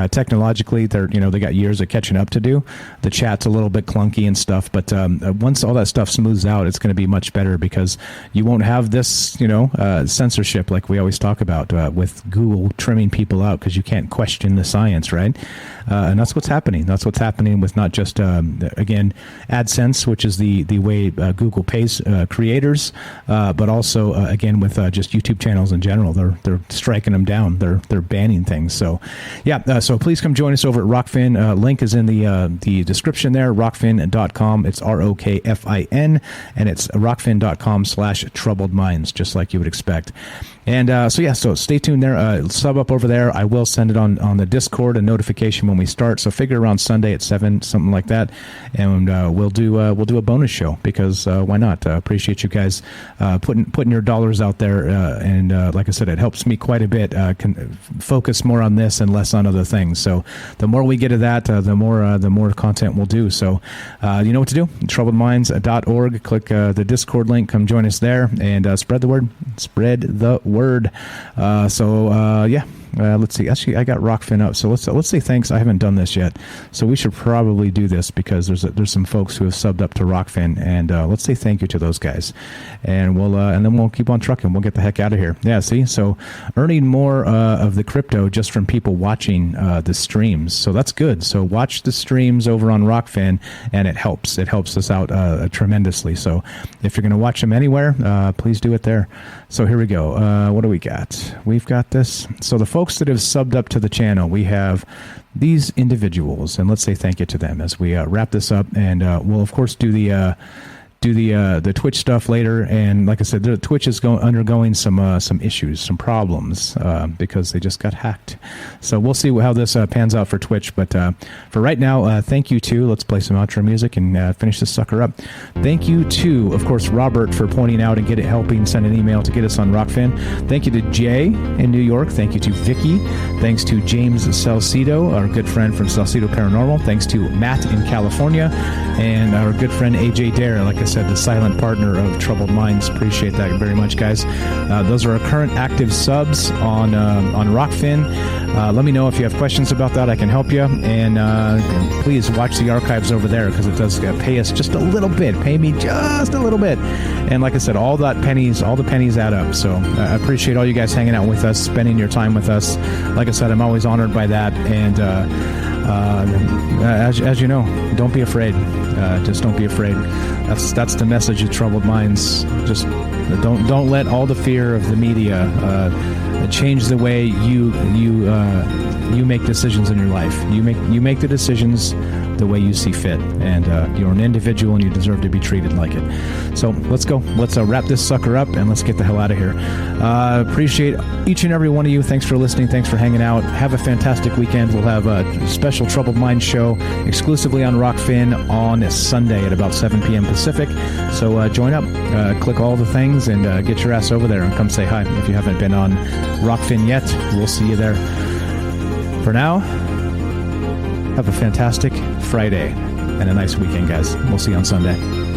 A: technologically they got years of catching up to do. The chat's a little bit clunky and stuff, but once all that stuff smooths out, it's going to be much better because you won't have this censorship like we always talk about with Google trimming people out because you can't question the science, right? And that's what's happening. That's what's happening with not just again AdSense, which is the way Google pays creators, but also again with just YouTube channels in general. They're striking them down. They're banning things. So yeah. So please come join us over at Rockfin. Link is in the description there. Rockfin.com. It's ROKFIN, and it's rockfin.com/troubled minds, just like you would expect. And so stay tuned there. Sub up over there. I will send it on the Discord, a notification when we start. So figure around Sunday at 7, something like that, and we'll do a bonus show because why not? Appreciate you guys putting your dollars out there, and like I said, it helps me quite a bit. Can focus more on this and less on other things. So the more we get of that, the more content we'll do. So you know what to do. Troubledminds.org. Click the Discord link. Come join us there and spread the word. Spread the word. Let's see. Actually, I got Rockfin up, so let's say thanks. I haven't done this yet, so we should probably do this because there's some folks who have subbed up to Rockfin, and let's say thank you to those guys, and then we'll keep on trucking. We'll get the heck out of here. Yeah, see, so earning more of the crypto just from people watching the streams, so that's good. So watch the streams over on Rockfin, and it helps. It helps us out tremendously. So if you're going to watch them anywhere, please do it there. So here we go. What do we got? We've got this. So the folks that have subbed up to the channel, we have these individuals, and let's say thank you to them as we wrap this up, and we'll of course do the Twitch stuff later. And like I said, the Twitch is undergoing some issues, some problems because they just got hacked. So we'll see how this pans out for Twitch. But for right now, thank you to, let's play some outro music and finish this sucker up. Thank you to, of course, Robert for pointing out and helping send an email to get us on Rockfin. Thank you to Jay in New York. Thank you to Vicky. Thanks to James Salcido, our good friend from Salcido Paranormal. Thanks to Matt in California, and our good friend AJ Dare. Like I said, the silent partner of Troubled Minds. Appreciate that very much, guys. Those are our current active subs on Rockfin. Let me know if you have questions about that. I can help you. And please watch the archives over there because it does pay us just a little bit. Pay me just a little bit. And like I said, all the pennies add up. So I appreciate all you guys hanging out with us, spending your time with us. Like I said, I'm always honored by that. And as you know, don't be afraid. Just don't be afraid. That's the message of Troubled Minds. Just don't let all the fear of the media change the way you make decisions in your life. You make the decisions the way you see fit. And you're an individual and you deserve to be treated like it. So let's go. Let's wrap this sucker up and let's get the hell out of here. Appreciate each and every one of you. Thanks for listening. Thanks for hanging out. Have a fantastic weekend. We'll have a special Troubled Minds show exclusively on Rockfin on Sunday at about 7 p.m. Pacific. So join up, click all the things, and get your ass over there and come say hi. If you haven't been on Rockfin yet, we'll see you there. For now, have a fantastic Friday and a nice weekend, guys. We'll see you on Sunday.